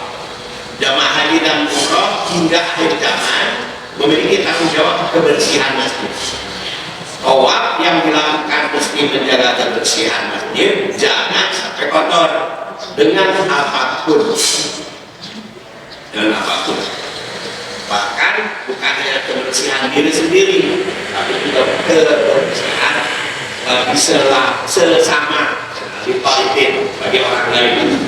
Jamaah haji dan umroh hingga akhir zaman memiliki tanggung jawab kebersihan masjid. Tawaf yang dilakukan mesti menjaga kebersihan masjid, jangan sampai kotor dengan apapun. Dengan apapun. Bahkan bukan hanya kebersihan diri sendiri, tapi juga kebersihan sesama dipalitin bagi orang lain.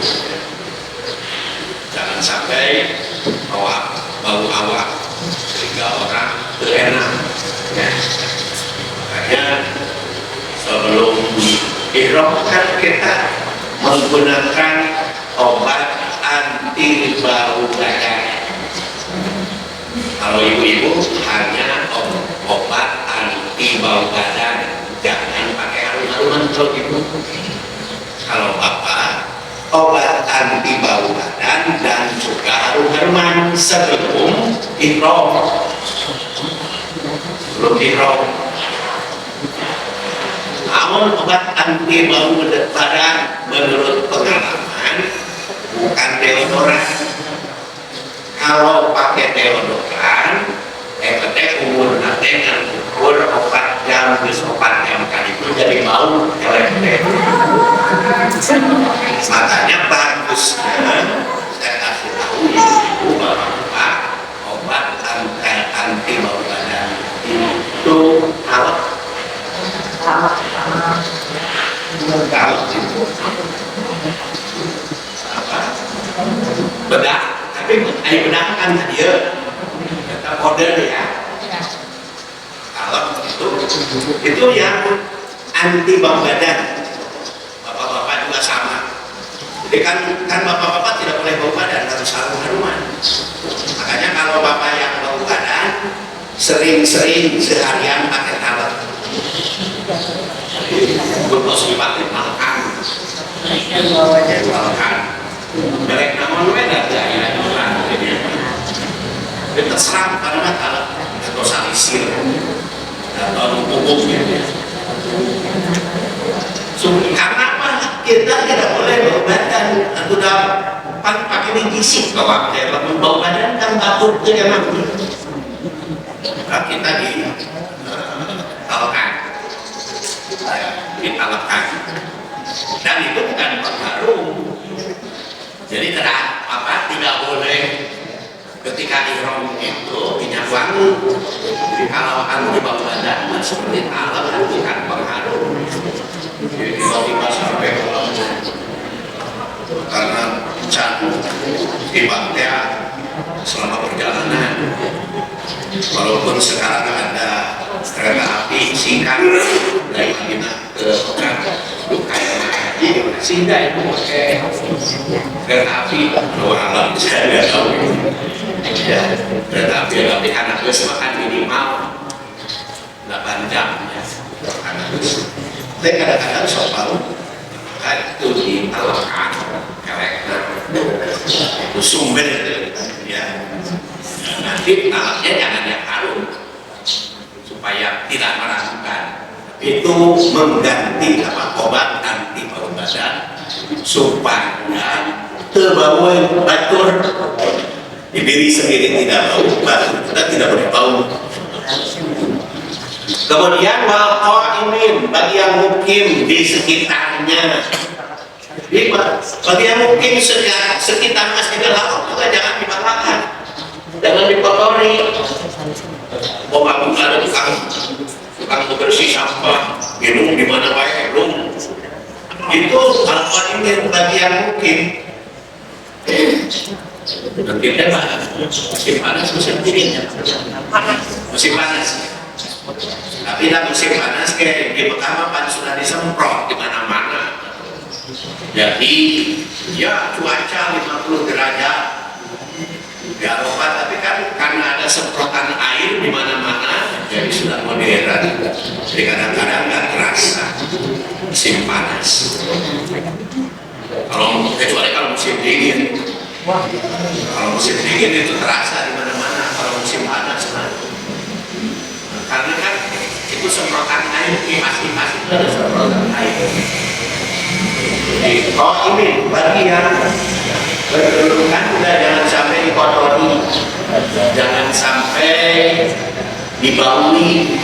Jangan sampai bawa bau awak sehingga orang terenak. Ya. Makanya sebelum ihram kan kita menggunakan obat anti bau badan. Kalau ibu-ibu hanya obat anti bau badan, jangan pakai harum-haruman kalau ibu. Kalau bapak, obat anti bau badan dan juga harum-haruman sebelum ihram. Sebelum ihram. Namun obat anti bau badan menurut pengalaman bukan deodoran. Kalau pakai deodoran, umur nanti yang ukur obat yang kan itu jadi bau elek. Makanya bagusnya saya kasih tahu ibu bahwa obat anti bau badan itu kalau bedak, tapi air bedak kan dia kata order ya. Kalau itu yang anti bau badan. Bapak-bapak juga sama. Jadi kan bapak-bapak tidak boleh bau badan, harus harum-haruman. Makanya kalau bapak yang bau badan sering-sering seharian pakai tawar. Untuk dipakai malkan. Malkan. Mereka namun beda ya orang. Itu terserah karena kalau atau salisir atau pupuk gitu. Karena apa? Kita tidak boleh bau badan atau pakai biji kalau bau badan kan takut ke yang kita di talkan, ditalkan, dan itu bukan pengharum. Jadi tidak boleh ketika ihram itu minyak wangi. Jadi kalau anti bau badan seperti alam kan bukan pengharum. Jadi tiba-tiba sampai karena candu tiba-tiba selama perjalanan, walaupun sekarang ada kereta api singkat dari Madinah ke Mekah, sehingga itu pakai kereta api luar alam saya nggak tahu ya, kereta api tapi anak bus makan minimal 8 jam ya, anak bus. Tapi kadang-kadang soal itu ditalkan karakter itu sumber ya. Nanti alatnya jangan yang harum supaya tidak meragukan. Itu mengganti obat anti bau badan supaya terbau batur di diri sendiri tidak bau, batur kita tidak boleh bau. Kemudian ini bagi yang mukim di sekitarnya. Jadi bagi yang mukim sekitar Masjidil Haram juga jangan dibatalkan, jangan dikotori. Bukan ada tukang bersih sampah, minum di mana baik belum. Itu apa ini bagi yang mukim. Nanti musim panas, musim dingin, musim panas. Tapi dalam musim panas kayak di pertama pan sudah disemprot di mana-mana. Jadi ya cuaca 50 derajat di Eropa, tapi kan karena ada semprotan air di mana-mana, jadi sudah modern. Jadi kadang-kadang nggak terasa musim panas. Kecuali kalau musim dingin. Kalau musim dingin itu terasa di mana-mana. Kalau musim panas karena kan itu semprotan air, kipas itu ada semprotan air. Oh ini bagi yang berkedudukan udah jangan sampai dikotori, jangan sampai dibauli.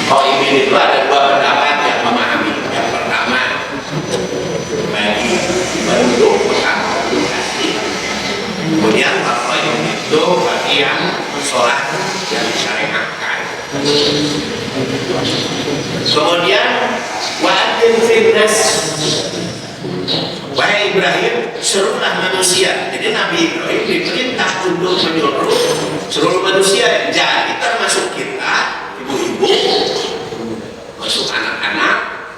Oh ini itu ada dua pendapat yang memahami. Yang pertama bagi bentuk edukasi, kemudian apa itu bagi yang sholat yang disyariatkan. Kemudian wa'adzin finnas, wahai Ibrahim, serulah manusia. Jadi Nabi Ibrahim diperintah untuk menyuruh seluruh manusia, jadi termasuk kita, ibu-ibu, masuk anak-anak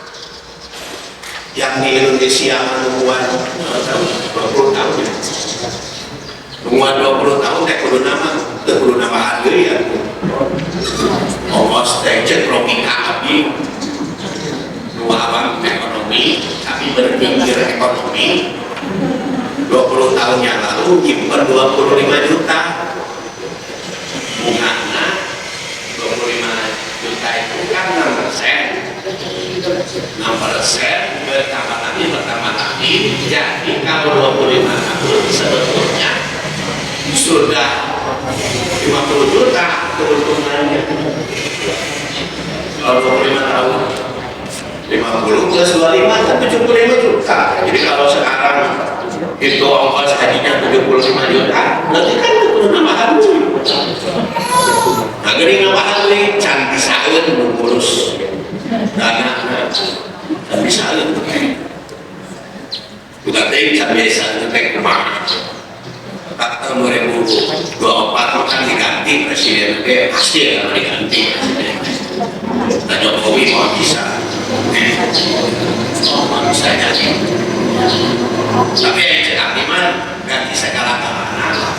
yang di Indonesia menungguan 20 tahun ya. Menungguan 20 tahun kudu nama harga ya. Ongkos tecet logika abi dua abang ekonomi, tapi berpikir ekonomi 20 tahun yang lalu nyimpen 25 juta bunganya 25 juta itu kan 6% bertambah lagi jadi kalau 25 tahun sebetulnya sudah 50 juta keuntungannya. Kalau 25 tahun 50 plus 25 kan 75 juta. Jadi kalau sekarang itu ongkos hajinya 75 juta, berarti kan itu perlu nambahan dulu. Nah, gini nambahan dulu, can bisaeun mengurus dana, can bisaeun. Juga teh can biasa ngetek kumaha. Tahun 2024 kan diganti presiden, pasti akan diganti presiden. Nah, Jokowi mau bisa jadi. Tapi yang cetak iman ganti segala-galanya.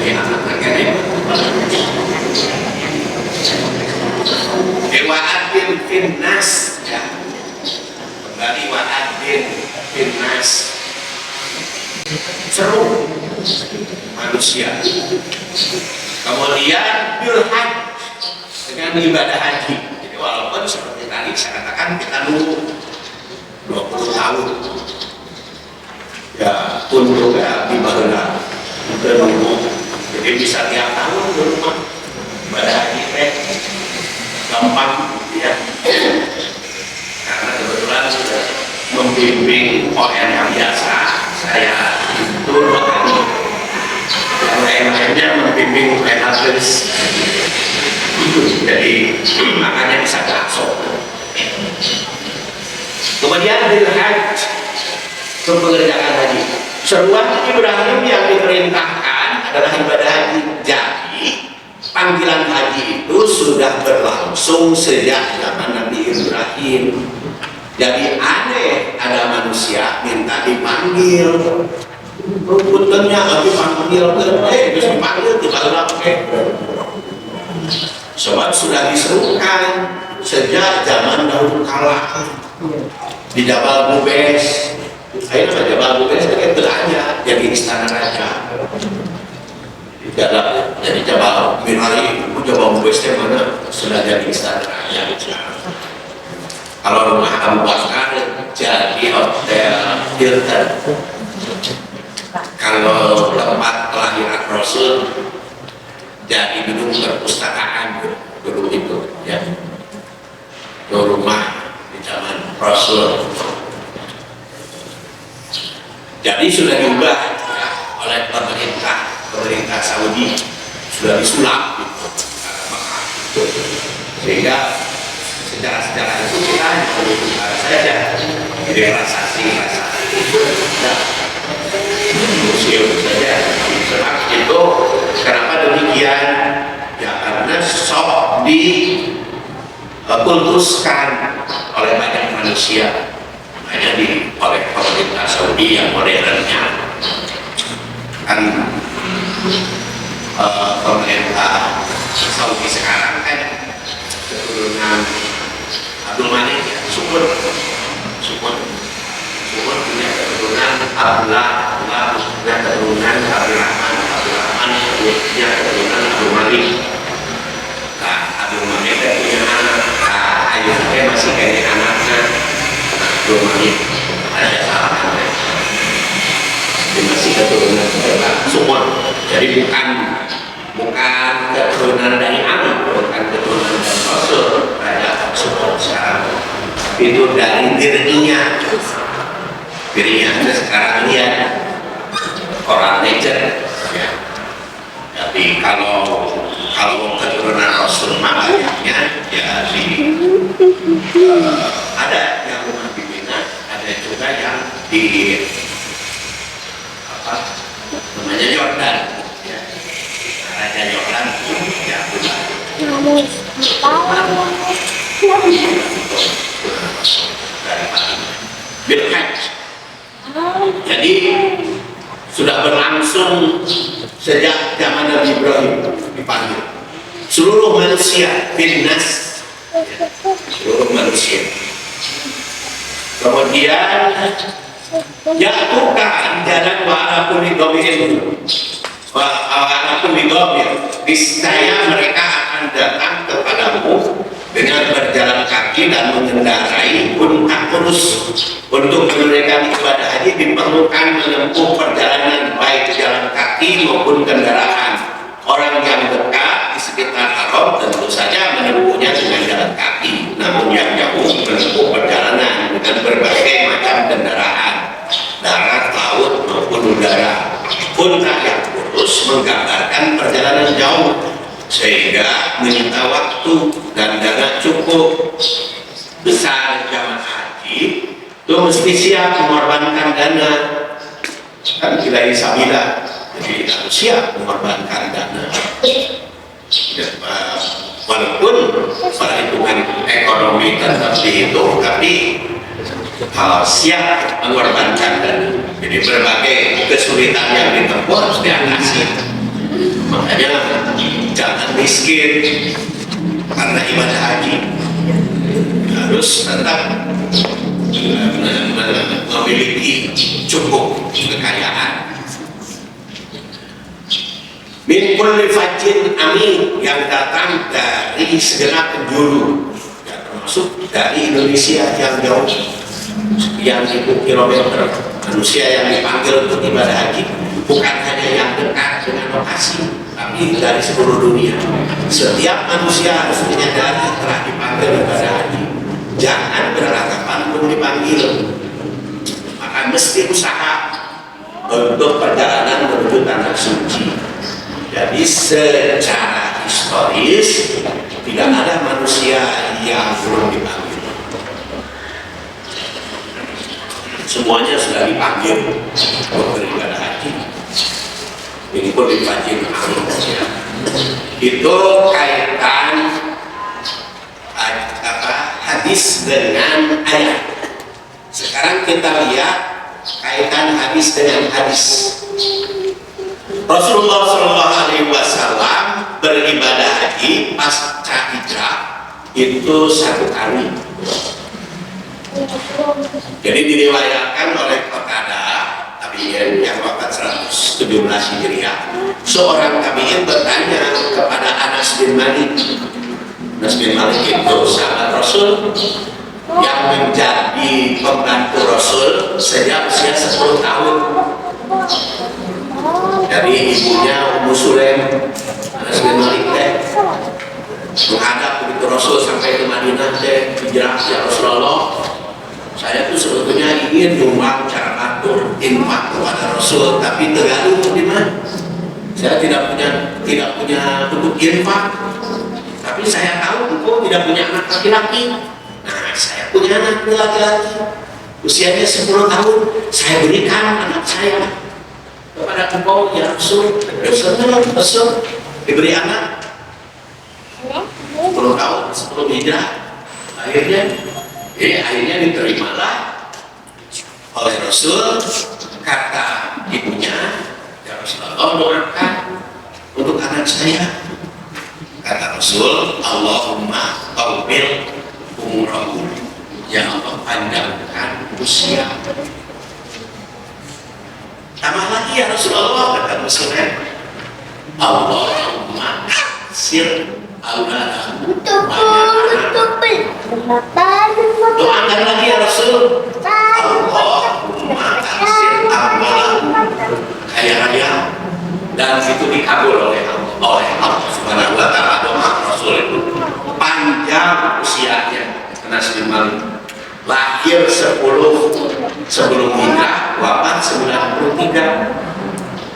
Anak-anaknya ini wa'adzin finnas ya. Kembali wa'adzin finnas, seru manusia. Kemudian bilhaj dengan ibadah haji. Jadi walaupun seperti tadi saya katakan kita nunggu 20 tahun ya untungnya di Baghdad udah nunggu, jadi bisa tiap tahun di rumah ibadah haji gampang ya, karena kebetulan sudah membimbing ON yang biasa saya itu 2 kali, yang lainnya membimbing penalis, jadi makanya bisa langsung. Kemudian bilhaj, pengerjaan haji. Seruan Ibrahim yang diperintahkan adalah ibadah haji. Jadi panggilan haji itu sudah berlangsung sejak zaman Nabi Ibrahim. Jadi aneh ada manusia minta dipanggil. Rumputnya tapi panggil terus dipanggil tiba-tiba sebab sudah diserukan sejak zaman dahulu kala di Jabal Bubes. Saya nama Jabal Bubes itu aja jadi istana raja. Jadi Jabal Minari, Jabal Bubes yang mana sudah jadi istana raja. Kalau rumah Abu Bakar jadi hotel Hilton. Kalau tempat kelahiran Rasul jadi gedung perpustakaan dulu itu ya. Rumah di zaman Rasul. Jadi sudah diubah ya, oleh pemerintah Saudi, sudah disulap gitu. Sehingga secara itu kita hanya perlu saja jadi rasasi nah, museum saja. Sebab itu kenapa demikian ya, karena sok dikultuskan oleh banyak manusia, hanya oleh pemerintah Saudi yang modernnya kan. Pemerintah Saudi sekarang kan keturunan Abdul Malik ya, Syukur punya keturunan Abdullah punya keturunan Abdul Rahman punya keturunan Abdul Malik. Nah, Abdul Malik punya anak, ayahnya masih kayak anaknya Abdurrahim ada salah masih keturunan semua, jadi bukan keturunan dari Ali, bukan keturunan dari Rasul Raja Abdurrahim sekarang, itu dari dirinya sekarang lihat orang legend ya. Tapi kalau keturunan Rasul banyaknya ya ada yang di Mina, ada juga yang di namanya Yordan ya. Raja Yordan ya Bil Hajj. Jadi sudah berlangsung sejak zaman Nabi Ibrahim dipanggil seluruh manusia binnas, seluruh manusia. Kemudian ya'tuka jalan wa'alakum bidomir, niscaya mereka akan datang kepadamu dengan berjalan kaki dan mengendarai unta kurus. Untuk menunaikan ibadah haji diperlukan menempuh perjalanan baik jalan kaki maupun kendaraan. Orang yang dekat di sekitar haram tentu saja menempuhnya dengan jalan kaki, namun yang jauh menempuh perjalanan dengan berbagai macam kendaraan, darat, laut maupun udara. Unta yang kurus menggambarkan perjalanan jauh, sehingga meminta waktu dan dana cukup besar. Jamaah haji itu mesti siap mengorbankan dana, kan tidak disabila, jadi harus siap mengorbankan dana. Walaupun perhitungan ekonomi tetap dihitung, tapi harus siap mengorbankan dana. Jadi berbagai kesulitan yang ditempuh harus diatasi. Makanya jangan miskin karena ibadah haji, harus tetap memiliki cukup kekayaan. Min kulli fajjin amin, yang datang dari segenap penjuru, ya, termasuk dari Indonesia yang jauh sekian ribu kilometer. Manusia yang dipanggil untuk ibadah haji bukan hanya yang dekat dengan lokasi, tapi dari seluruh dunia. Setiap manusia harus menyadari telah dipanggil ibadah haji. Jangan beranggapan pun dipanggil, maka mesti usaha untuk perjalanan menuju tanah suci. Jadi secara historis tidak ada manusia yang belum dipanggil. Semuanya sudah dipanggil untuk beribadah haji. Ini pun dipanggil ya. Itu kaitan hadis dengan ayat. Sekarang kita lihat kaitan hadis dengan hadis. Rasulullah SAW beribadah haji pasca hijrah itu 1 kali. Jadi diriwayatkan oleh Qatadah tabi'in yang wafat 117 Hijriah. Seorang tabi'in bertanya kepada Anas bin Malik. Anas bin Malik itu sahabat Rasul yang menjadi pembantu Rasul sejak usia 10 tahun. Dari ibunya Ummu Sulaim, Anas bin Malik menghadap begitu Rasul sampai ke Madinah hijrah, ya Rasulullah, saya tuh sebetulnya ingin nyumbang cara atur infak kepada Rasul, tapi tergaduh di mana? Saya tidak punya untuk infak, tapi saya tahu engkau tidak punya anak laki-laki. Nah, saya punya anak laki-laki, usianya 10 tahun, saya berikan anak saya kepada engkau ya Rasul. Rasul diberi anak 10 tahun sebelum hijrah. Akhirnya diterimalah oleh Rasul. Kata ibunya, ya Rasulullah, doakan untuk anak saya. Kata Rasul, Allahumma tawbil umurahu, ya Allah panjangkan usia. Tambah lagi ya Rasulullah, kata Rasulullah, Allahumma sir auladahu, doakan lagi ya Rasul. Allahumma aksir amalan kaya raya, dan itu dikabul oleh Allah Subhanahu wa Ta'ala. Doa Rasul itu panjang usianya. Anas bin Malik lahir 10 sebelum hijrah, wafat 93.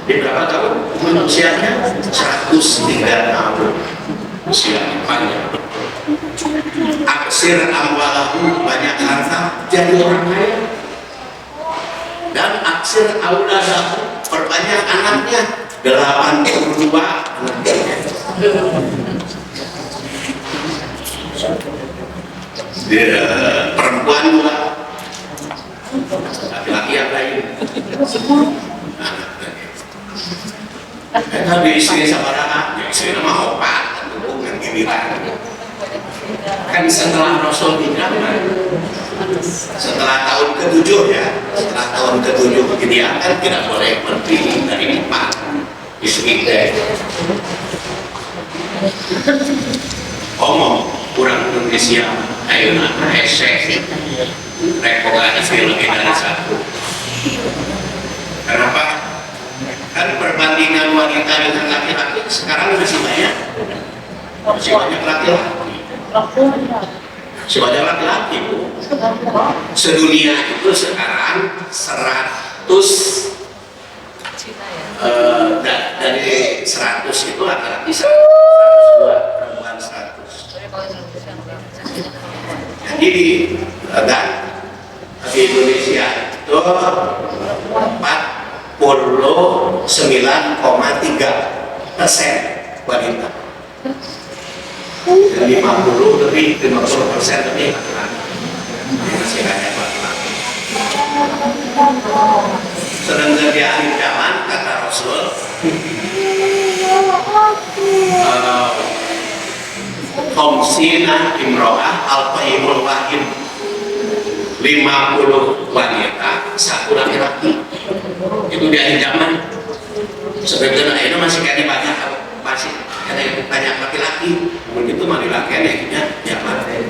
Di berapa tahun? Usianya 103 tahun. Usianya panjang. Aksir amwalahu, banyak harta, jadi orang kaya. Dan aksir auladahu, perbanyak anaknya, 82 anaknya. Perempuan juga, laki-laki yang lain. Tapi istri sama anak, istri nama opat, bukan giliran. Kan setelah Rasul hijrah, setelah tahun ke-7 ya, setelah tahun ke-7 dia kan tidak boleh lebih dari 4 istri teh. Omong kurang Indonesia, ayo nama esek, rekogan istri lebih dari 1. Kenapa? Kan perbandingan wanita dengan laki-laki sekarang masih banyak laki-laki. Sebanyak laki-laki Bu. Sedunia itu sekarang 100 dari 100 itu laki-laki 102, perempuan 100. Jadi dan di Indonesia itu 49,3% wanita. 50 lebih 50% lebih laki-laki. Masih banyak laki-laki. Sedangkan di akhir zaman kata Rasul, Khomsina imro'ah al-qaimul wahid, 50 wanita, 1 laki-laki. Itu di akhir zaman. Sebetulnya itu masih banyak laki-laki. Begitu mah laki-lakinya ya mati.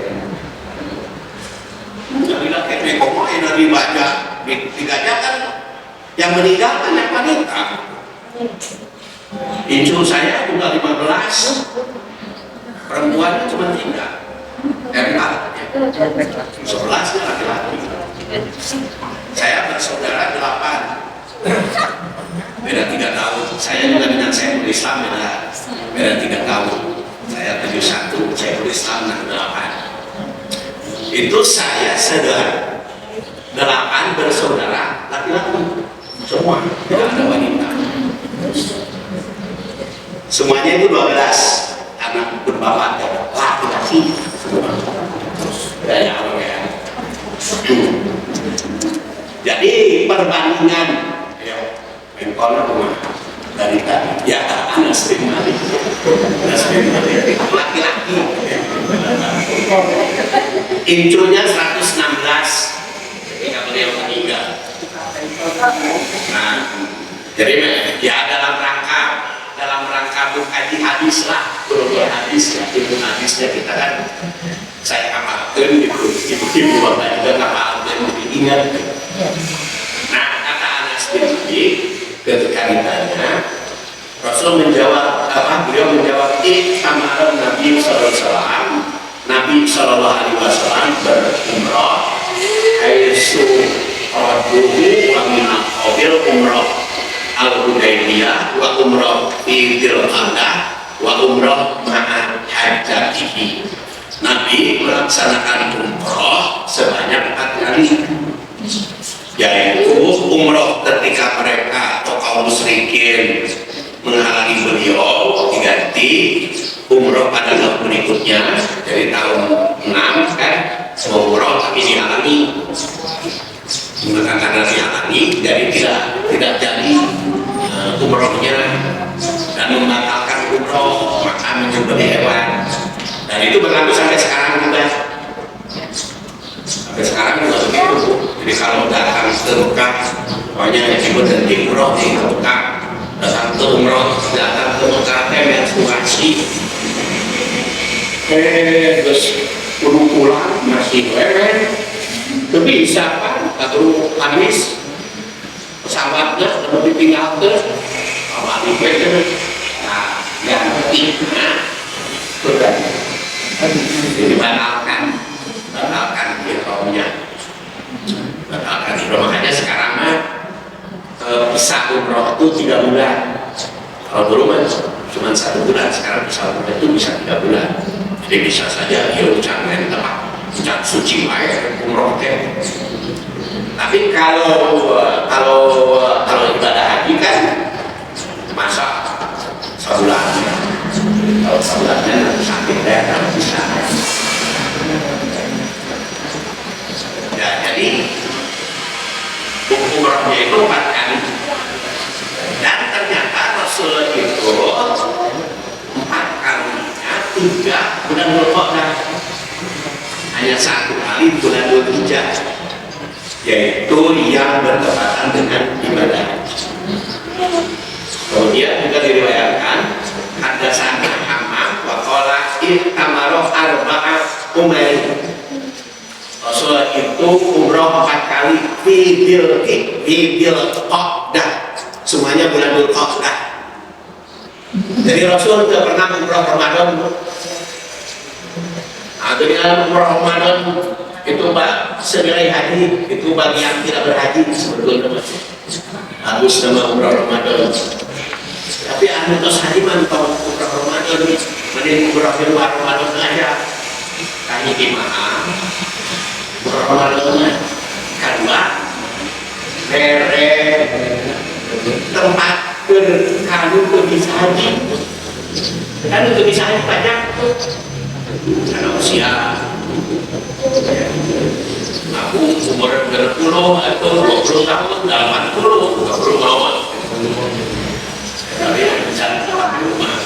Laki-laki kok dari baca digajah kan yang meninggal banyak wanita. Incu saya juga 15, perempuan cuma 3. 11 laki-laki. Saya bersaudara 8. Beda 3 tahun. Saya juga dengan saya Islam beda 3 tahun. Saya 71, saya Islam 68. Itu saya saudara 8 bersaudara laki-laki. Semua tidak ada wanita. Semuanya itu 12 anak berbapak laki-laki semua. Ya. Jadi perbandingan Menkola rumah dari tadi ya Anas bin Malik laki-laki, incunya 116 ketika beliau meninggal. Nah, jadi ya dalam rangka mengkaji hadis lah, berulang hadis ya, ilmu hadisnya kita kan saya amalkan gitu, ibu-ibu bapak juga amalkan, diingat. Nah, kata Anas bin Malik ketika ditanya, Rasul menjawab beliau menjawab sama Nabi SAW. Nabi SAW berumrah aisu raduhu wa minal qabil umrah al-Hudaybiyah wa umrah fi Dzulqa'dah wa umrah ma'a hajjatihi. Nabi melaksanakan umrah sebanyak 4 kali, yaitu umroh ketika mereka atau kaum musyrikin menghalangi beliau diganti umroh pada tahun berikutnya, dari tahun 6 kan umroh tapi dihalangi, karena dihalangi jadi tidak jadi umrohnya dan membatalkan umroh, maka menyembelih hewan, dan itu berlaku sampai sekarang juga. Sampai sekarang juga begitu. Jadi kalau datang ke Mekah, pokoknya yang berhenti umroh di Mekah, datang ke umroh, datang ke Mekah menstruasi, terus pulang masih wewe, Itu bisa kan, baru habis pesawatnya lalu ditinggalkan sama dipegang. Nah, yang ketiga sudah dibatalkan umrohnya, batalkan umroh. Makanya sekarang mah bisa umroh itu 3 bulan. Kalau dulu mah cuma 1 bulan, sekarang bisa umroh itu bisa 3 bulan. Jadi bisa saja ya jangan tempat suci air umroh teh. Tapi kalau ibadah haji kan masa sebulan, kalau sebulannya sakit ya kan bisa. Ya jadi umrohnya itu 4 kali, dan ternyata Rasul itu 4 kalinya 3 bulan Dzulqa'dah, hanya 1 kali bulan Dzulhijjah, yaitu yang bertepatan dengan ibadah haji. Kemudian juga diriwayatkan ada sana Hamam wa qala ihtamaro arba'a umair. Rasul itu umroh 4 kali Dzul Qa'dah, semuanya bulan Dzul Qa'dah. Jadi Rasul tidak pernah umroh Ramadan. Nah, jadi umroh Ramadan itu senilai haji, itu bagi yang tidak berhaji sebetulnya bagus nama umroh Ramadan. Tapi anu tos haji mantap umroh Ramadan, mending umroh di luar Ramadan aja. Kami gimana? Umroh Ramadan kedua mere tempat berkanu untuk bisa haji. Kan untuk bisa haji banyak karena usia. Aku umur 30 atau 20 tahun, 80, 20 tahun. Tapi yang bisa rumah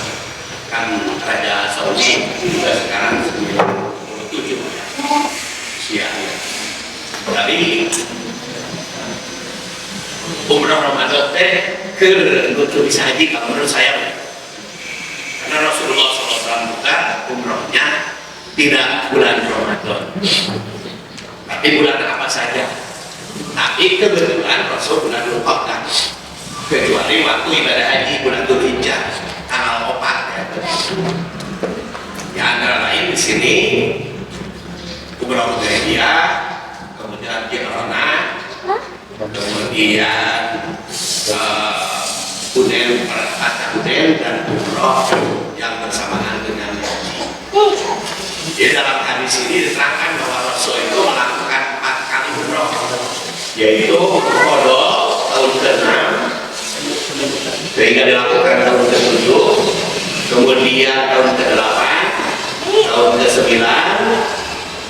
kan Raja Saudi juga sekarang 97 usianya. Dari umroh Ramadan teh ke untuk bisa haji kalau menurut saya, karena Rasulullah SAW juga umrohnya tidak bulan Ramadan, tapi bulan apa saja. Tapi kebetulan Rasul bulan Dzulqa'dah, kecuali waktu ibadah haji bulan Dzulhijjah tanggal 4 ya. Ya antara lain di sini umroh Hudaybiyah, kemudian Qiranah, kemudian Hudain dan umroh yang bersamaan dengan haji. Jadi dalam hadis ini diterangkan bahwa Rasul itu melakukan 4 kali umroh, yaitu qada tahun ke-6 sehingga dilakukan tahun ke-7, kemudian tahun ke-8, tahun ke-9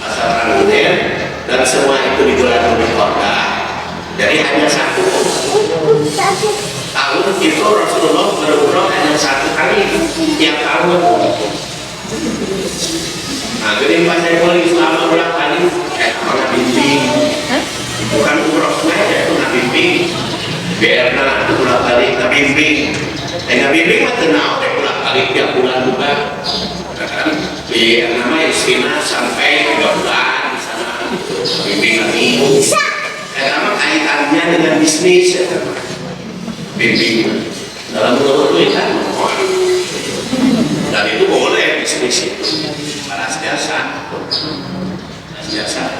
masa perang Hudain, dan semua itu di bulan Dzulqa'dah. Jadi hanya 1 tahun itu Rasulullah berumroh hanya 1 kali tiap tahun. Nah, jadi pas saya mulai selama berapa kali, pernah bimbing, bukan umroh saya, itu nggak bimbing, biar itu pulang balik nggak bimbing, nggak bimbing mah tenang, pulang balik tiap bulan juga, kan? Biar nama istrinya sampai 3 bulan di sana, bimbing lagi. Nama kaitannya dengan bisnis, ya, bimbing dalam menurut kan, dan itu boleh bisnis itu. Balas jasa.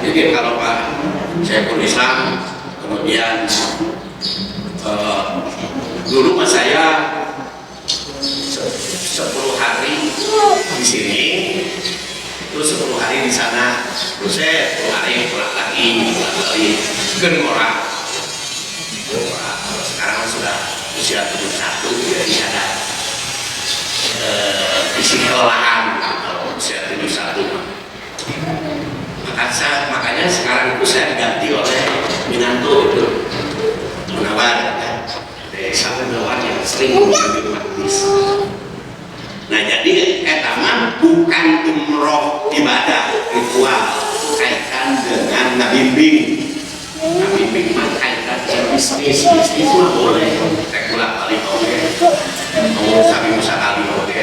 Jadi kalau Pak Syekhul Islam kemudian dulu mas saya 10 hari di sini, itu 10 hari di sana, terus saya 10 hari pulang lagi ke orang. Sekarang sudah usia 71, jadi ada isi kelelahan kalau usia 71. Makanya sekarang itu saya diganti oleh Minanto itu Munawar, desa Munawar yang sering menjadi praktis. Nah jadi etaman bukan umroh ibadah ritual kaitan dengan nabimbing. Nabimbing mah kaitan dengan bisnis mah boleh. Tekulah balik oke, ngomong sabi musa kali oke.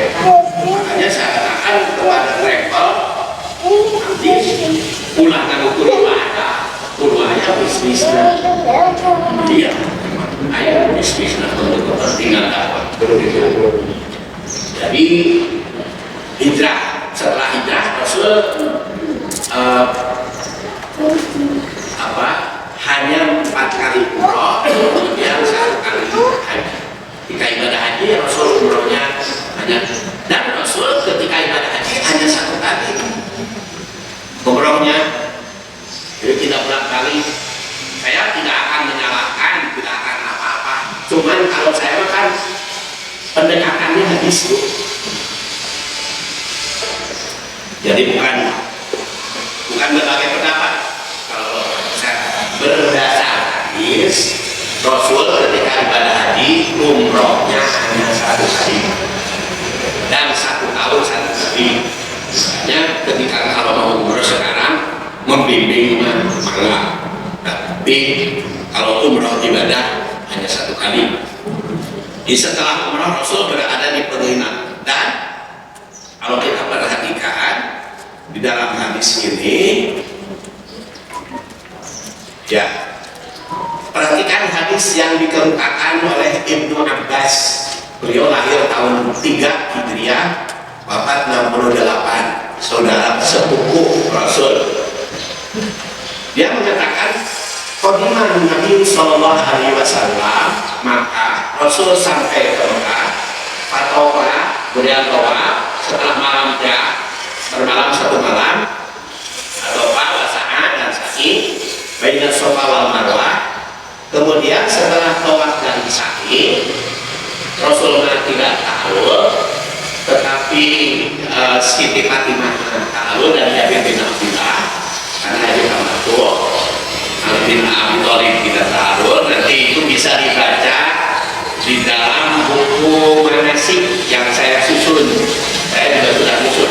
Makanya saya katakan kepada travel nanti pulang ke ukur ibadah, ayah bisnis dia ayah bisnis untuk kepentingan dakwah. Jadi hijrah, setelah hijrah Rasul hanya 4 kali umroh, kemudian 1 kali haji. Ketika ibadah haji Rasul umrohnya hanya, dan Rasul ketika ibadah haji hanya 1 kali umrohnya. Jadi tidak berulang kali. Saya tidak akan menyalahkan, tidak akan apa-apa. Cuman kalau saya makan pendekatannya hadis itu. Jadi bukan berbagai pendapat. Kalau saya berdasar hadis, Rasul ketika ibadah haji umrohnya hanya 1 kali dan 1 tahun 1 kali. Misalnya ketika kalau mau umroh sekarang membimbing mangga, tapi kalau umroh ibadah hanya 1 kali. Di setelah umroh Rasul berada di Madinah, dan kalau kita perhatikan di dalam hadis ini, ya, perhatikan hadis yang dikemukakan oleh Ibnu Abbas. Beliau lahir tahun 3 Hijriah, wafat 68, saudara sepupu Rasul. Dia mengatakan, qadiman Nabi sallallahu alaihi wasallam, maka Rasul sampai ke Mekah, fatowa, beliau tawaf setelah malam bermalam 1 malam, atau wasa'a dan sa'i baina Safa wal Marwah. Kemudian setelah tawaf dan sa'i, Rasulullah tidak tahu, tetapi Siti Fatimah tahu dan Jabir bin Abdullah, karena dia tahu, Ali bin Abi Thalib tidak tahu. Nanti itu bisa dibaca di dalam buku manasik yang saya susun. Saya juga sudah susun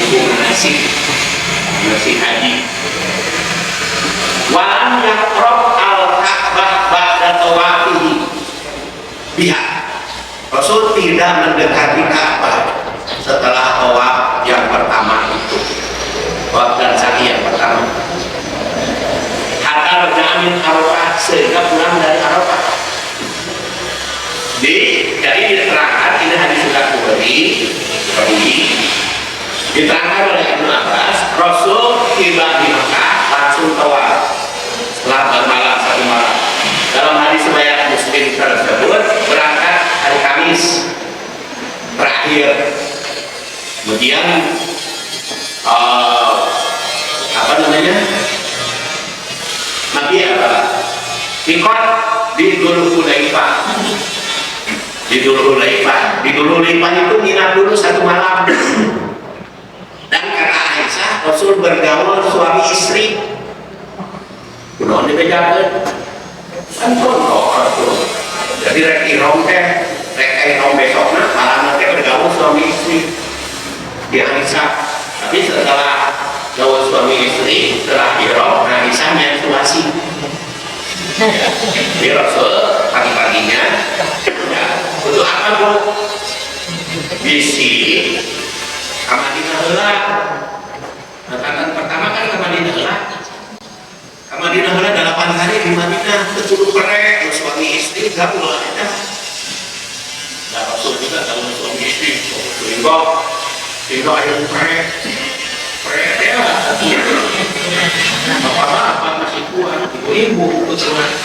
buku manasik haji. Walam yaqrab al-Ka'bah ba'da tawafihi biha. Rasul tidak mendekati Ka'bah setelah tawaf yang pertama itu, tawaf dan sa'i yang pertama. Hatta berjamin Arafah, sehingga pulang dari Arafah. Jadi diterangkan, ini hadis sudah diterangkan oleh Ibnu Abbas, Rasul tiba di Mekah langsung tawaf setelah bermalam 1 malam. Dalam hadis riwayat Muslim tersebut berangkat hari Kamis terakhir. Kemudian Nabi Mikot di Dzul Hulaifah. Di Dzul Hulaifah itu nginap dulu 1 malam. Dan kata Aisyah, Rasul bergaul suami istri. Kunaon dibejakeun? Kan contoh Rasul. Jadi rek ihrom besokna malam teh bergaul suami istri di Aisyah. Tapi setelah gaul suami istri, setelah ihrom, Aisyah menstruasi. Di Rasul pagi-paginya, ya, untuk apa Bu? Bisi Kamadinah heula. Katakan pertama kan Kamadinah heula. Kamadinah heula 8 hari di Madinah, kecukup perek, suami istri gaul aja. Nah, Rasul juga gaul suami istri, sehingga ayo perek ya. Bapak-bapak masih kuat, ibu-ibu kecuali.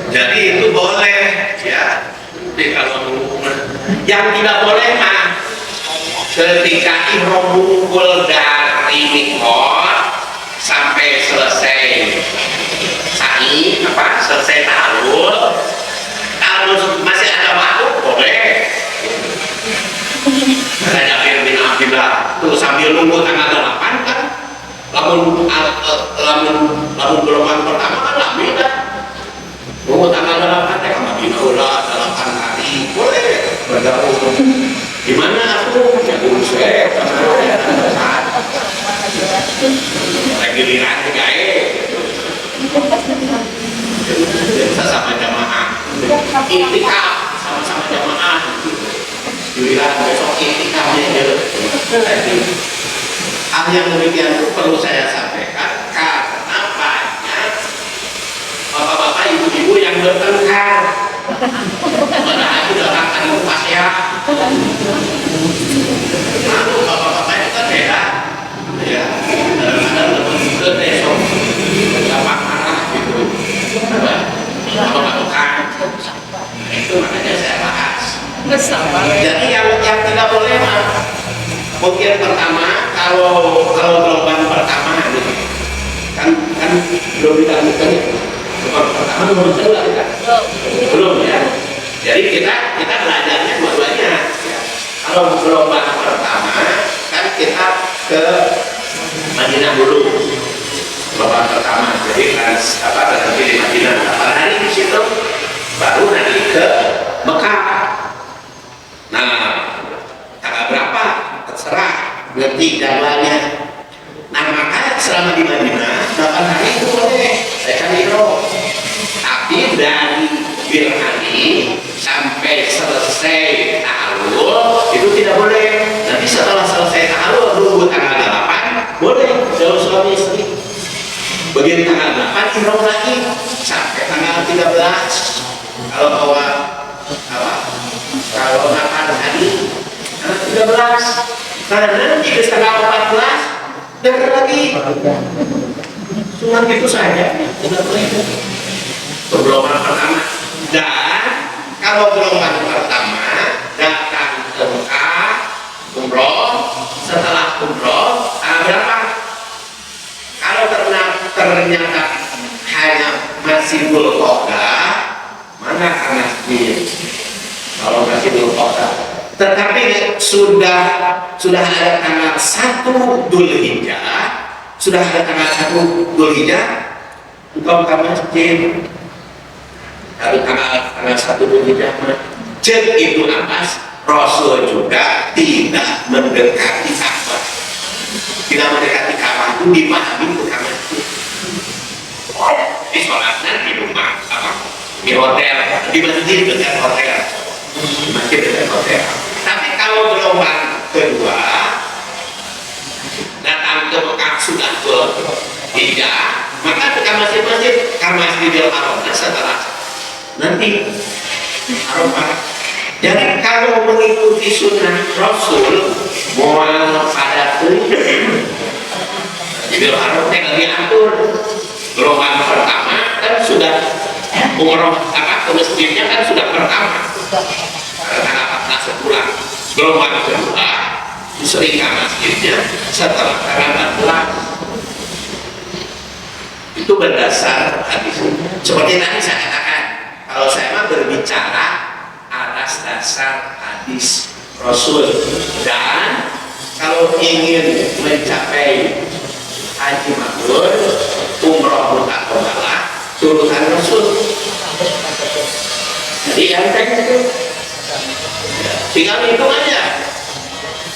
Jadi itu boleh ya. Jadi kalau yang tidak boleh mah ketika ihram mengumpul dari mikot sampai selesai sa'i, selesai tahun, kalau masih ada waktu boleh. Ada Jabir bin Abdullah tuh sambil nunggu tanggal 8 kan, lamun gelombang pertama kan lami kan, nunggu tanggal 8 teh kama dinaula 8 hari boleh bergabung. Gimana aku ya urus lagi liran gawe sama jamaah, itikaf sama-sama jamaah. giliran besok itikafnya gitu. Jadi hal yang demikian itu perlu saya sampaikan karena banyak bapak-bapak ibu-ibu yang bertengkar. Mana aku datang tadi pas ya. Lalu bapak-bapak itu kan beda, ya. Kadang-kadang lebih ke besok, gampang marah gitu. Bapak-bapak itu makanya saya bahas. Jadi yang tidak boleh mah mungkin pertama kalau gelombang pertama kan belum dilakukan ya. Gelombang pertama belum ya. Jadi kita belajarnya dua-duanya. Kalau gelombang pertama kan kita ke Madinah dulu. Gelombang pertama jadi berhenti di Madinah 8 hari di situ, baru nanti ke Mekah. Nah, tanggal berapa terserah nanti jadwalnya. Nah, maka selama di Madinah 8 hari itu boleh saya kan ihram. Tapi dari Bilhani sampai selesai tahallul itu tidak boleh. Nanti setelah selesai tahallul nunggu tanggal 8 boleh jauh suami istri. Begitu tanggal 8 ihram lagi sampai tanggal 13. Kalau bawa kalau 8 hari tanggal 13, karena nanti ke tanggal 14 dan lagi cuma gitu saja, tidak boleh. Gelombang pertama. Dan kalau gelombang pertama datang ke Mekah umroh, setelah umroh berapa? Kalau ternyata hanya masih Dzulqa'dah, mana masjid? Kalau masih Dzulqa'dah, tetapi sudah ada tanggal 1 Dzulhijjah, sudah ada tanggal 1 Dzulhijjah, engkau ke masjid. Kalau tanggal 1 Dzulhijjah cek itu Abbas, Rasul juga tidak mendekati Ka'bah. Tidak mendekati Ka'bah itu dipahami bukan masjid. Di sholatnya di rumah, di hotel, di masjid dekat hotel, di masjid dekat hotel. Tapi kalau gelombang kedua datang ke Mekah sudah Dzulhijjah, maka ke masjid-masjid, ke Masjidil Haram setelah nanti Arafah. Jadi kalau mengikuti sunnah Rasul mau pada Masjidil Haram tinggal diatur. Gelombang pertama kan sudah umroh ke masjidnya kan sudah pertama tanggal 14 sebulan. Gelombang kedua diseringkan masjidnya setelah tanggal 14. Itu berdasar hadis. Seperti tadi saya katakan, kalau saya mah berbicara atas dasar hadis Rasul. Dan kalau ingin mencapai haji mabrur, umroh mutaqabbalah, turutan Rasul. Jadi yang itu tinggal hitung aja.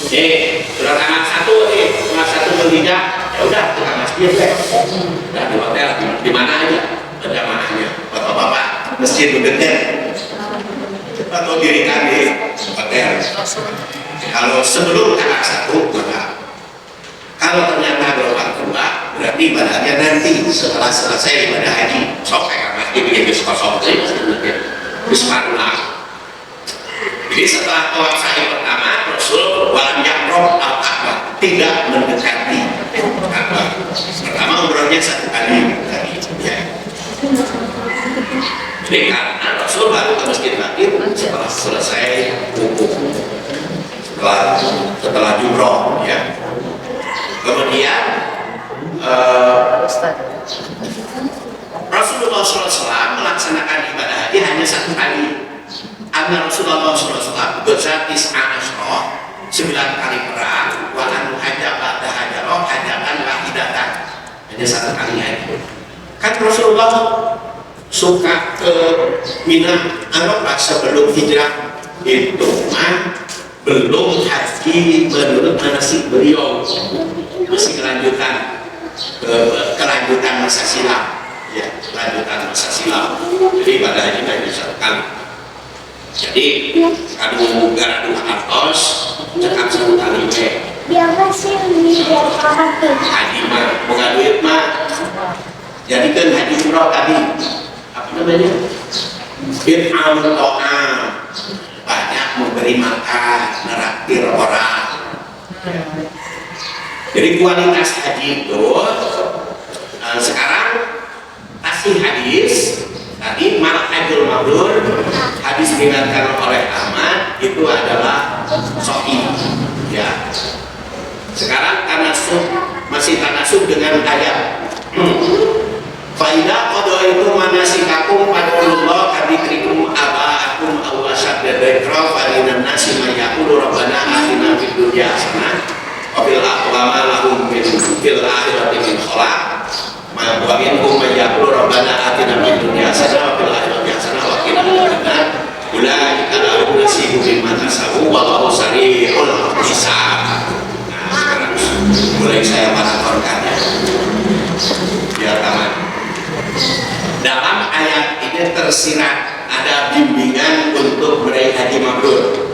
Sudah tanggal 1 nih, tanggal 1 Dzulhijjah, ya udah ke masjid deh. Udah di hotel, di mana aja berjamaahnya. Bapak-bapak, masjid dekatnya. Atau dirikan di hotel. Kalau sebelum tanggal 1, maka kalau ternyata gelombang kedua, berarti ibadahnya nanti setelah selesai ibadah haji. Sok kayak masjid ini kosong bismillah. Jadi setelah tawaf sa'i pertama, Rasul walam yakrob al-Ka'bah, tidak mendekati Ka'bah. Pertama umrohnya 1 kali ya. Jadi karena Rasul baru ke masjid lagi setelah selesai wukuf, setelah jumroh ya. Kemudian Rasulullah SAW melaksanakan ibadah haji hanya 1 kali. Anna Rasulullah SAW berzatis anasroh 9 kali perang, wa anu hajabah dahajaroh hajatan wahidatan, hanya 1 kali haji. Kan Rasulullah suka ke Mina Arafah sebelum hijrah, itu mah belum haji menurut manasik beliau, masih kelanjutan masa silam ya, kelanjutan masa silam. Jadi pada haji hanya 1 kali. Jadi kadu garadu hartos cekap satu kali we haji mah bukan duit mah jadikan haji umroh tadi apa namanya bid'am to'am banyak memberi makan neraktir orang. Jadi kualitas haji itu sekarang kasih hadis tadi Malakul Mabrur hadis diriwayatkan oleh Ahmad itu adalah sahih ya. Sekarang masih tanasub dengan ayat Faidah kodoh itu manasikakum padullah kadikrikum aba'akum aw asyadda dzikra falinan nasi mayaqulu rabbana atina fid dunya hasanah wa fil akhirati min khalaq wa minhum mayaqulu rabbana atina fid dunya hasanah wa fil akhirati hasanah wa qina adzabannar ulaika lahum nasibun mimma kasabu wallahu sari'ul hisab. Nah sekarang mulai saya melaporkannya biar tamat. Dalam ayat ini tersirat ada bimbingan untuk meraih haji mabrur.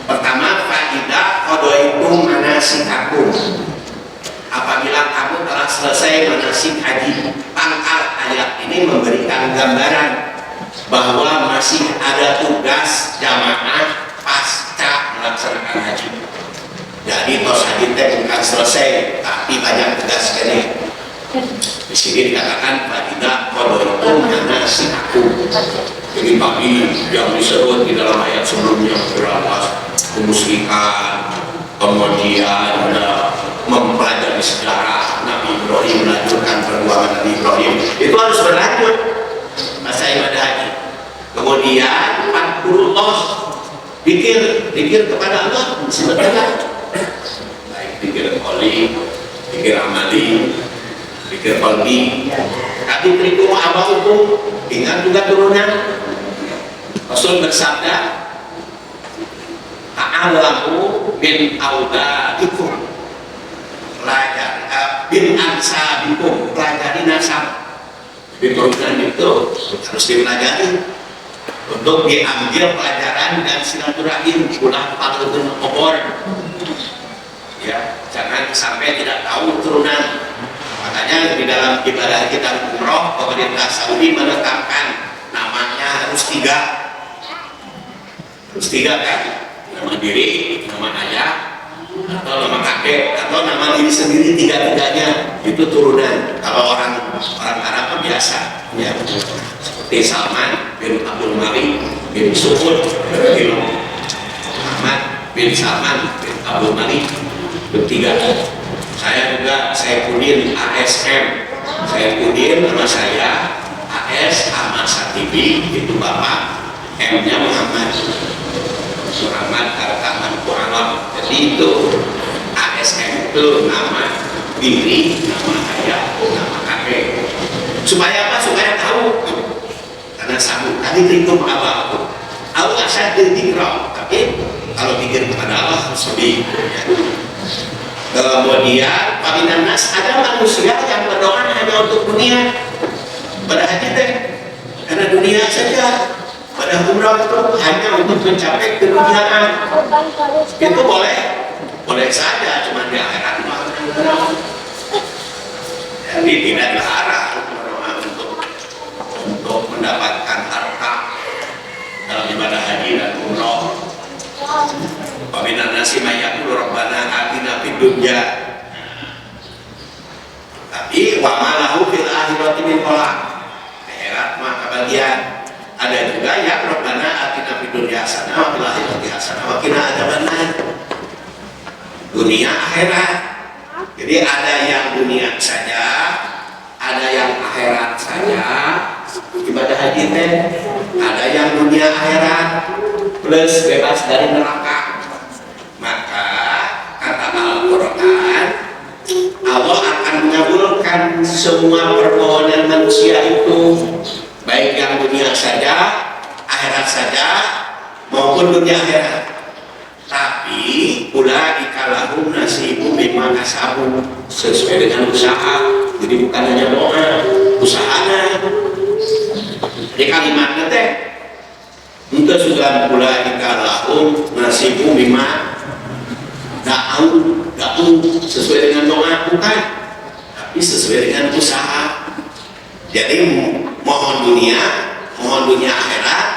Pertama, faidah qadaitum manasikakum. Apabila kamu telah selesai manasik haji, pangkal ayat ini memberikan gambaran bahwa masih ada tugas jamaah pasca melaksanakan haji. Jadi tos haji bukan selesai, tapi banyak tugas ini. Di sini dikatakan faidah qadaitum manasikakum. Jadi tadi yang disebut di dalam ayat sebelumnya berapa kemusyrikan, kemudian ada mempelajari sejarah Nabi Ibrahim, melanjutkan perjuangan Nabi Ibrahim, itu harus berlanjut masa ibadah haji. Kemudian 40 tos pikir kepada Allah sebenarnya, baik pikir qoli, pikir amali, pikir qalbi. Tapi berikum abaukum, ingat juga turunan. Rasul bersabda, ta'alamu bin auladikum, pelajari bin ansabikum, pelajari nasab. Di turunan itu harus dipelajari untuk diambil pelajaran dan silaturahim, ulah patutun obor. Ya, jangan sampai tidak tahu turunan. Makanya di dalam ibadah kita umroh, pemerintah Saudi menetapkan namanya harus tiga kan, nama diri, nama ayah, atau nama kakek, atau nama diri sendiri, tiga-tiganya itu turunan. Kalau orang Arab biasa, ya seperti Salman bin Abdul Malik bin Suhud bin Muhammad bin Salman bin Abdul Malik, bertiga. Saya juga Saifuddin ASM, Saifuddin nama saya AS Ahmad Satibi, itu bapak, M-nya Muhammad Kartaman Kualam. Jadi itu ASM itu nama diri, nama ayah, nama kakek. Supaya apa? Supaya tahu. Karena sambung tadi ringkum apa? Allah asyadda dzikra. Tapi kalau pikir kepada Allah harus lebih. Ya. Kemudian pabinan nas, ada manusia yang berdoa hanya untuk dunia pada haji teh, karena dunia saja. Pada umrah itu hanya untuk mencapai keduniaan. Itu boleh saja, cuma di akhirat. Jadi tidak dilarang berdoa untuk mendapatkan harta dalam ibadah haji dan umrah. Paminan nasi mayakul rabbana atina fid dunya. Tapi wa malahu fil akhirati min khalaq. Akhirat mah kebagian. Ada juga yang rabbana atina fid dunya hasanah wa fil akhirati hasanah wa qina adzabannar. Dunia akhirat. Jadi ada yang dunia saja, ada yang akhirat saja. Ibadah haji teh ada yang dunia akhirat plus bebas dari neraka. Maka kata Al-Quran, Allah akan mengabulkan semua permohonan manusia itu, baik yang dunia saja, akhirat saja, maupun dunia akhirat. Tapi ulaika lahum nasibum mimma kasabu, sesuai dengan usaha. Jadi bukan hanya doa, usahanya. Jadi kalimatnya teh Untuk sudah pula ikalahum nasibu mimma da'u sesuai dengan doa, bukan, tapi sesuai dengan usaha. Jadi mohon dunia akhirat,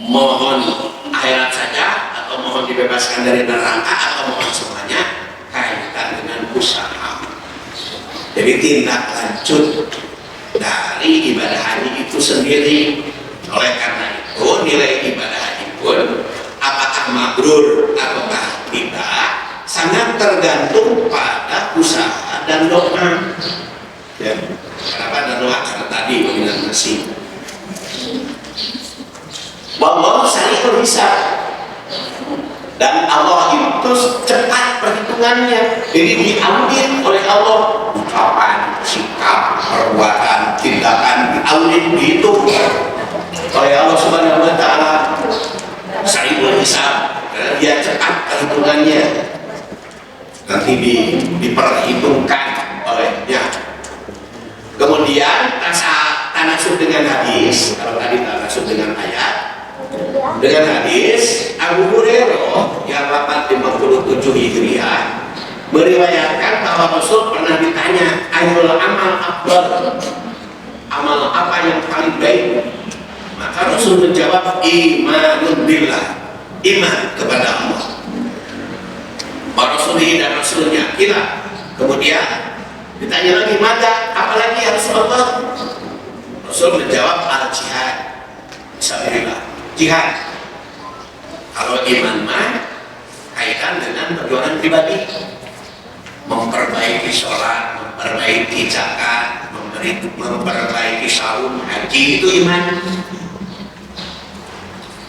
mohon akhirat saja, atau mohon dibebaskan dari neraka, atau mohon semuanya kaitan dengan usaha. Jadi tindak lanjut dari ibadah haji itu sendiri. Oleh karena itu nilai ibadah haji pun apakah mabrur ataukah tidak sangat tergantung pada usaha dan doa. Ya. Kenapa ada doa? Karena tadi dengan nasi. Wallahu sari'ul hisab. Dan Allah itu cepat perhitungannya. Jadi diaudit oleh Allah, ucapan, sikap, perbuatan, tindakan diaudit, dihitung oleh Allah Subhanahu wa taala. Sari'ul hisab, dia cepat perhitungannya. Nanti diperhitungkan olehnya. Kemudian tanasub dengan hadis, kalau tadi tanasub dengan ayat, dengan hadis Abu Hurairah yang wafat 57 Hijriah meriwayatkan bahwa Rasul pernah ditanya, ayyul amal afdal, amal apa yang paling baik? Maka Rasul menjawab, imanun billah, iman kepada Allah wa rasulihi, dan Rasulnya. Kira kemudian ditanya lagi, maka apalagi ya Rasulullah? Rasul menjawab, al-jihad fisabilillah, jihad. Kalau iman mah kaitan dengan perjuangan pribadi, memperbaiki sholat, memperbaiki zakat, memperbaiki saum, haji, itu iman.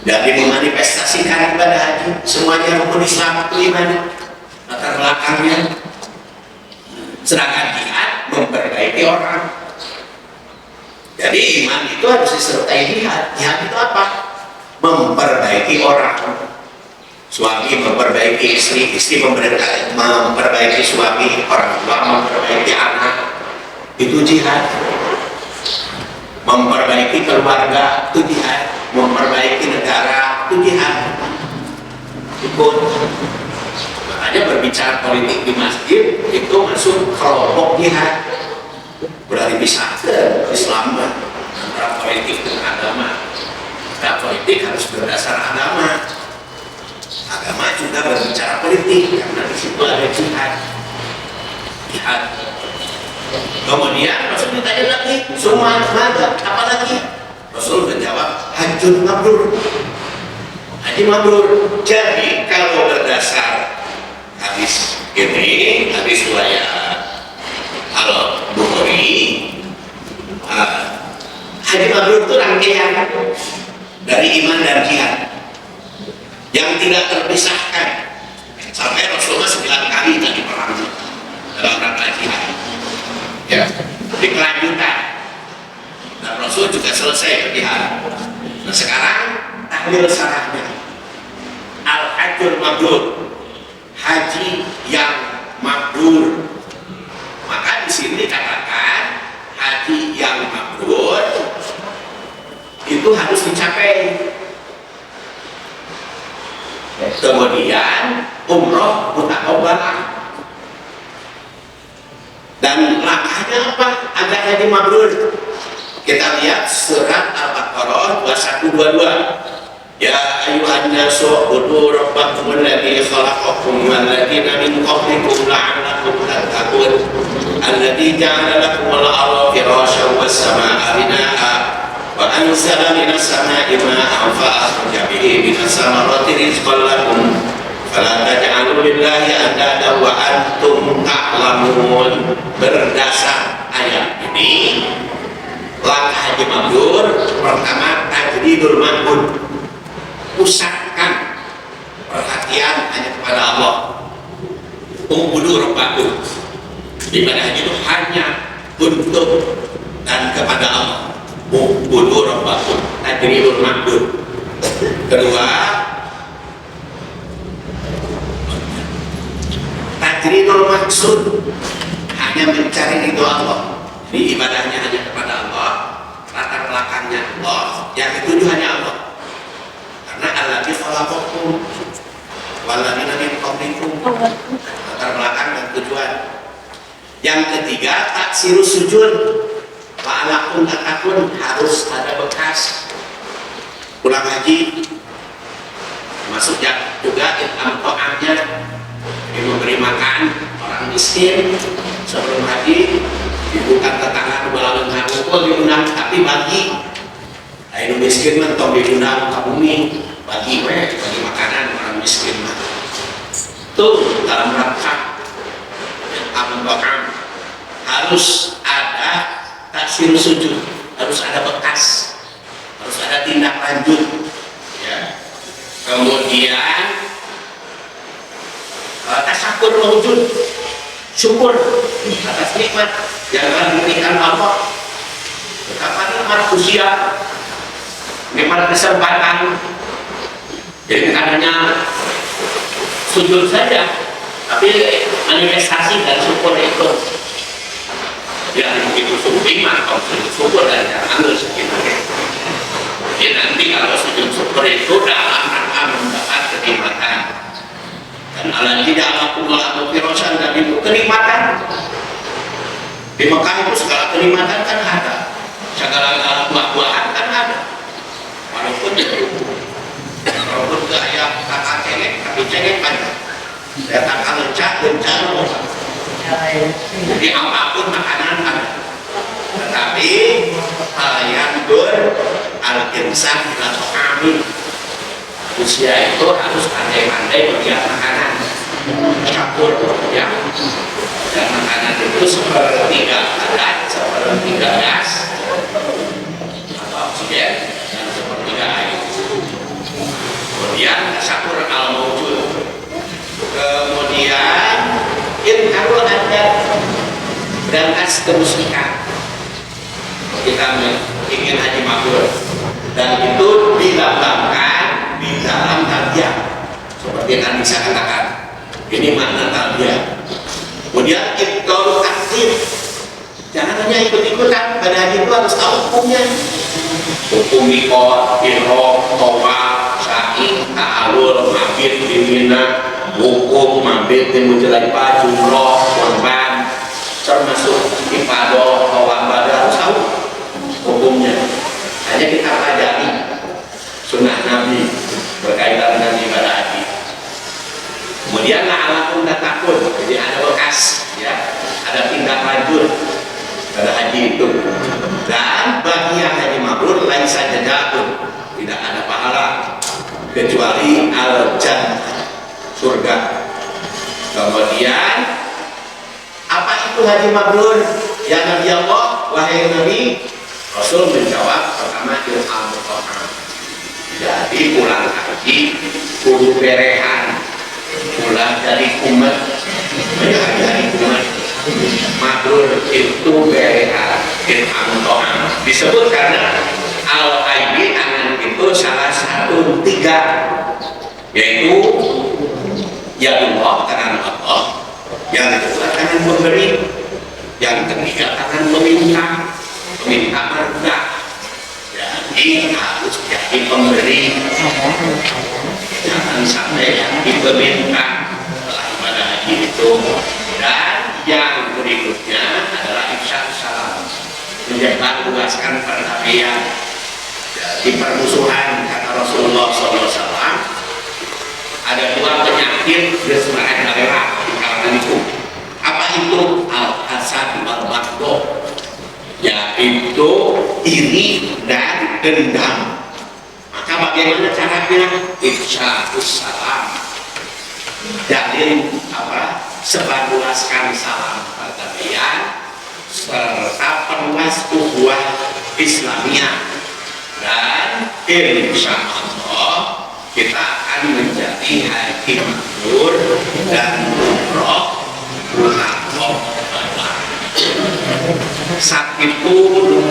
Jadi memanifestasikan ibadah haji, semuanya rukun Islam itu iman, latar belakangnya. Sedangkan jihad memperbaiki orang. Jadi iman itu harus disertai jihad. Jihad itu apa? Memperbaiki orang. Suami memperbaiki istri, istri memperbaiki suami, orang tua memperbaiki anak. Itu jihad. Memperbaiki keluarga itu jihad. Memperbaiki negara itu jihad. Ikut. Makanya berbicara politik di masjid itu masuk kelompok jihad. Berarti bisa ke Islam antara politik dengan agama. Nah, politik harus berdasar agama. Agama juga berbicara politik karena di situ ada jihad. Jihad. Kemudian Rasul ditanya lagi, semua ada apa lagi? Rasul menjawab, hajjun mabrur. Haji mabrur. Jadi kalau berdasar hadis ini, hadis riwayat Al-Bukhari, haji mabrur itu rangkaian dari iman dan jihad yang tidak terpisahkan. Sampai Rasulullah 9 kali tadi perang dalam rangka jihad. Ya, di kelanjutan. Dan Rasul juga selesai berjihad. Nah sekarang tahlil syarahnya. Al-hajjul mabrur, haji yang mabrur. Maka di sini dikatakan haji yang mabrur itu harus dicapai. Kemudian umroh mutaqabbalah. Dan langkahnya apa agar haji mabrur? Kita lihat surat Al-Baqarah 2122. Ya ayyuhan nasu ubudu rabbakum alladzi khalaqakum wal ladzina min qablikum la'allakum tattaqun alladzi ja'ala lakum al-ardha firasyan was samaa'a binaa'a wa anzala minas samaa'i maa'an fa akhraja bihi minas samarati rizqan lakum fala taj'alu lillahi andada wa antum ta'lamun. Berdasar ayat ini langkah haji mabrur pertama tajridul ma'bud, pusatkan perhatian hanya kepada Allah. Ubudu rabbakum, ibadah haji itu hanya untuk dan kepada Allah. Ubudu rabbakum, tajridul ma'bud. Kedua, tajridul maksud, hanya mencari ridho Allah. Jadi ibadahnya hanya kepada Allah, latar belakangnya Allah, yang dituju hanya Allah. alladzi khalaqakum walladzina min qablikum. Latar belakang dan tujuan. Yang ketiga, taksiru sujud. Wa'alakum tatakun, harus ada bekas. Pulang haji masuk juga itam to'amnya, memberi makan orang miskin sebelum haji, bukan tetangga balalan ngangkul diundang, tapi bagi ayo miskin mentong diundang ke bumi, bagi makanan orang miskin mah. Tuh dalam rangka itam to'am harus ada taksir sujud, harus ada bekas, harus ada tindak lanjut, ya. Kemudian tasakur mewujud, syukur atas nikmat yang telah diberikan Allah. Betapa nikmat usia, nikmat kesempatan. Jadi bukan hanya sujud saja, tapi manifestasi dan syukur itu. Ya begitu syukur mah, kalau sujud syukur dan ambil segitu. Jadi nanti kalau sujud syukur itu dalam rangka mendapat kenikmatan. Dan Allah tidak laku melakukan firosan dan itu kenikmatan. Di Mekah itu segala kenikmatan kan ada, segala buah-buahan kan ada. Walaupun gaya kata cengek, tapi cengek banyak. Saya tak lecak, jadi apapun makanan ada. Tetapi hal yang al-insan atau kami usia itu harus pandai-pandai melihat makanan, campur ya. Dan makanan itu sepertiga padat, sepertiga gas atau oksigen, dan sepertiga air. Kemudian campur al-mawjud. Kemudian kalau ada berangkat ke muslihat, kita ingin haji mabrur, dan itu dilambangkan di dalam talbiyah seperti yang tadi saya katakan. Ini makna talbiyah. Kemudian ibqaul takdir, jangan hanya ikut-ikutan. Pada haji itu harus tahu hukumnya, hukum miqat, ihram, tawaf, sa'i, ta'alul, mabit di Mina, hukum mabit di Muzdalifah, jumroh, kurban, termasuk ibadah, tawaf, harus tahu hukumnya. Hanya kita pelajari sunnah Nabi berkaitan dengan ibadah haji. Kemudian la'alakum tattaqun, jadi ada bekas, ya, ada tindak lanjut pada haji itu. Dan bagi yang haji mabrur lain saja jatuh, tidak ada pahala kecuali al-jannah, surga. Kemudian apa itu haji mabrur? Ya Nabi Allah, wahai Nabi, Rasul menjawab pertama ilham Tuhan. Jadi pulang haji kudu berehan, pulang dari umat, dari umat. Mabrur itu berehan, ilham Tuhan. Disebut karena al-aibi tangan itu salah satu tiga, yaitu ya Allah, tangan Allah, yang kedua tangan memberi, yang ketiga tangan meminta marga. Jadi harus jadi pemberi, jangan sampai jadi peminta setelah ibadah haji itu. Dan yang berikutnya adalah ifsyah salam, menyebar luaskan perdamaian. Di permusuhan kata Rasulullah SAW ada dua penyakit bersebaran daerah di kalangan itu. Apa itu? Al-hasad wal-baghdha, yaitu iri dan dendam. Maka bagaimana caranya? Ifsya'us salam, dalil apa? Sebarluaskan salam perdamaian serta perluas ukhuwah Islamiyah. Dan insya Allah kita akan menjadi haji mabrur dan umroh munafik. Saat itu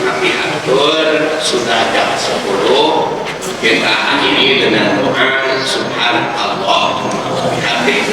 kami atur sudah jam 10. Kita akhiri dengan doa subhanallah wa bihamdihi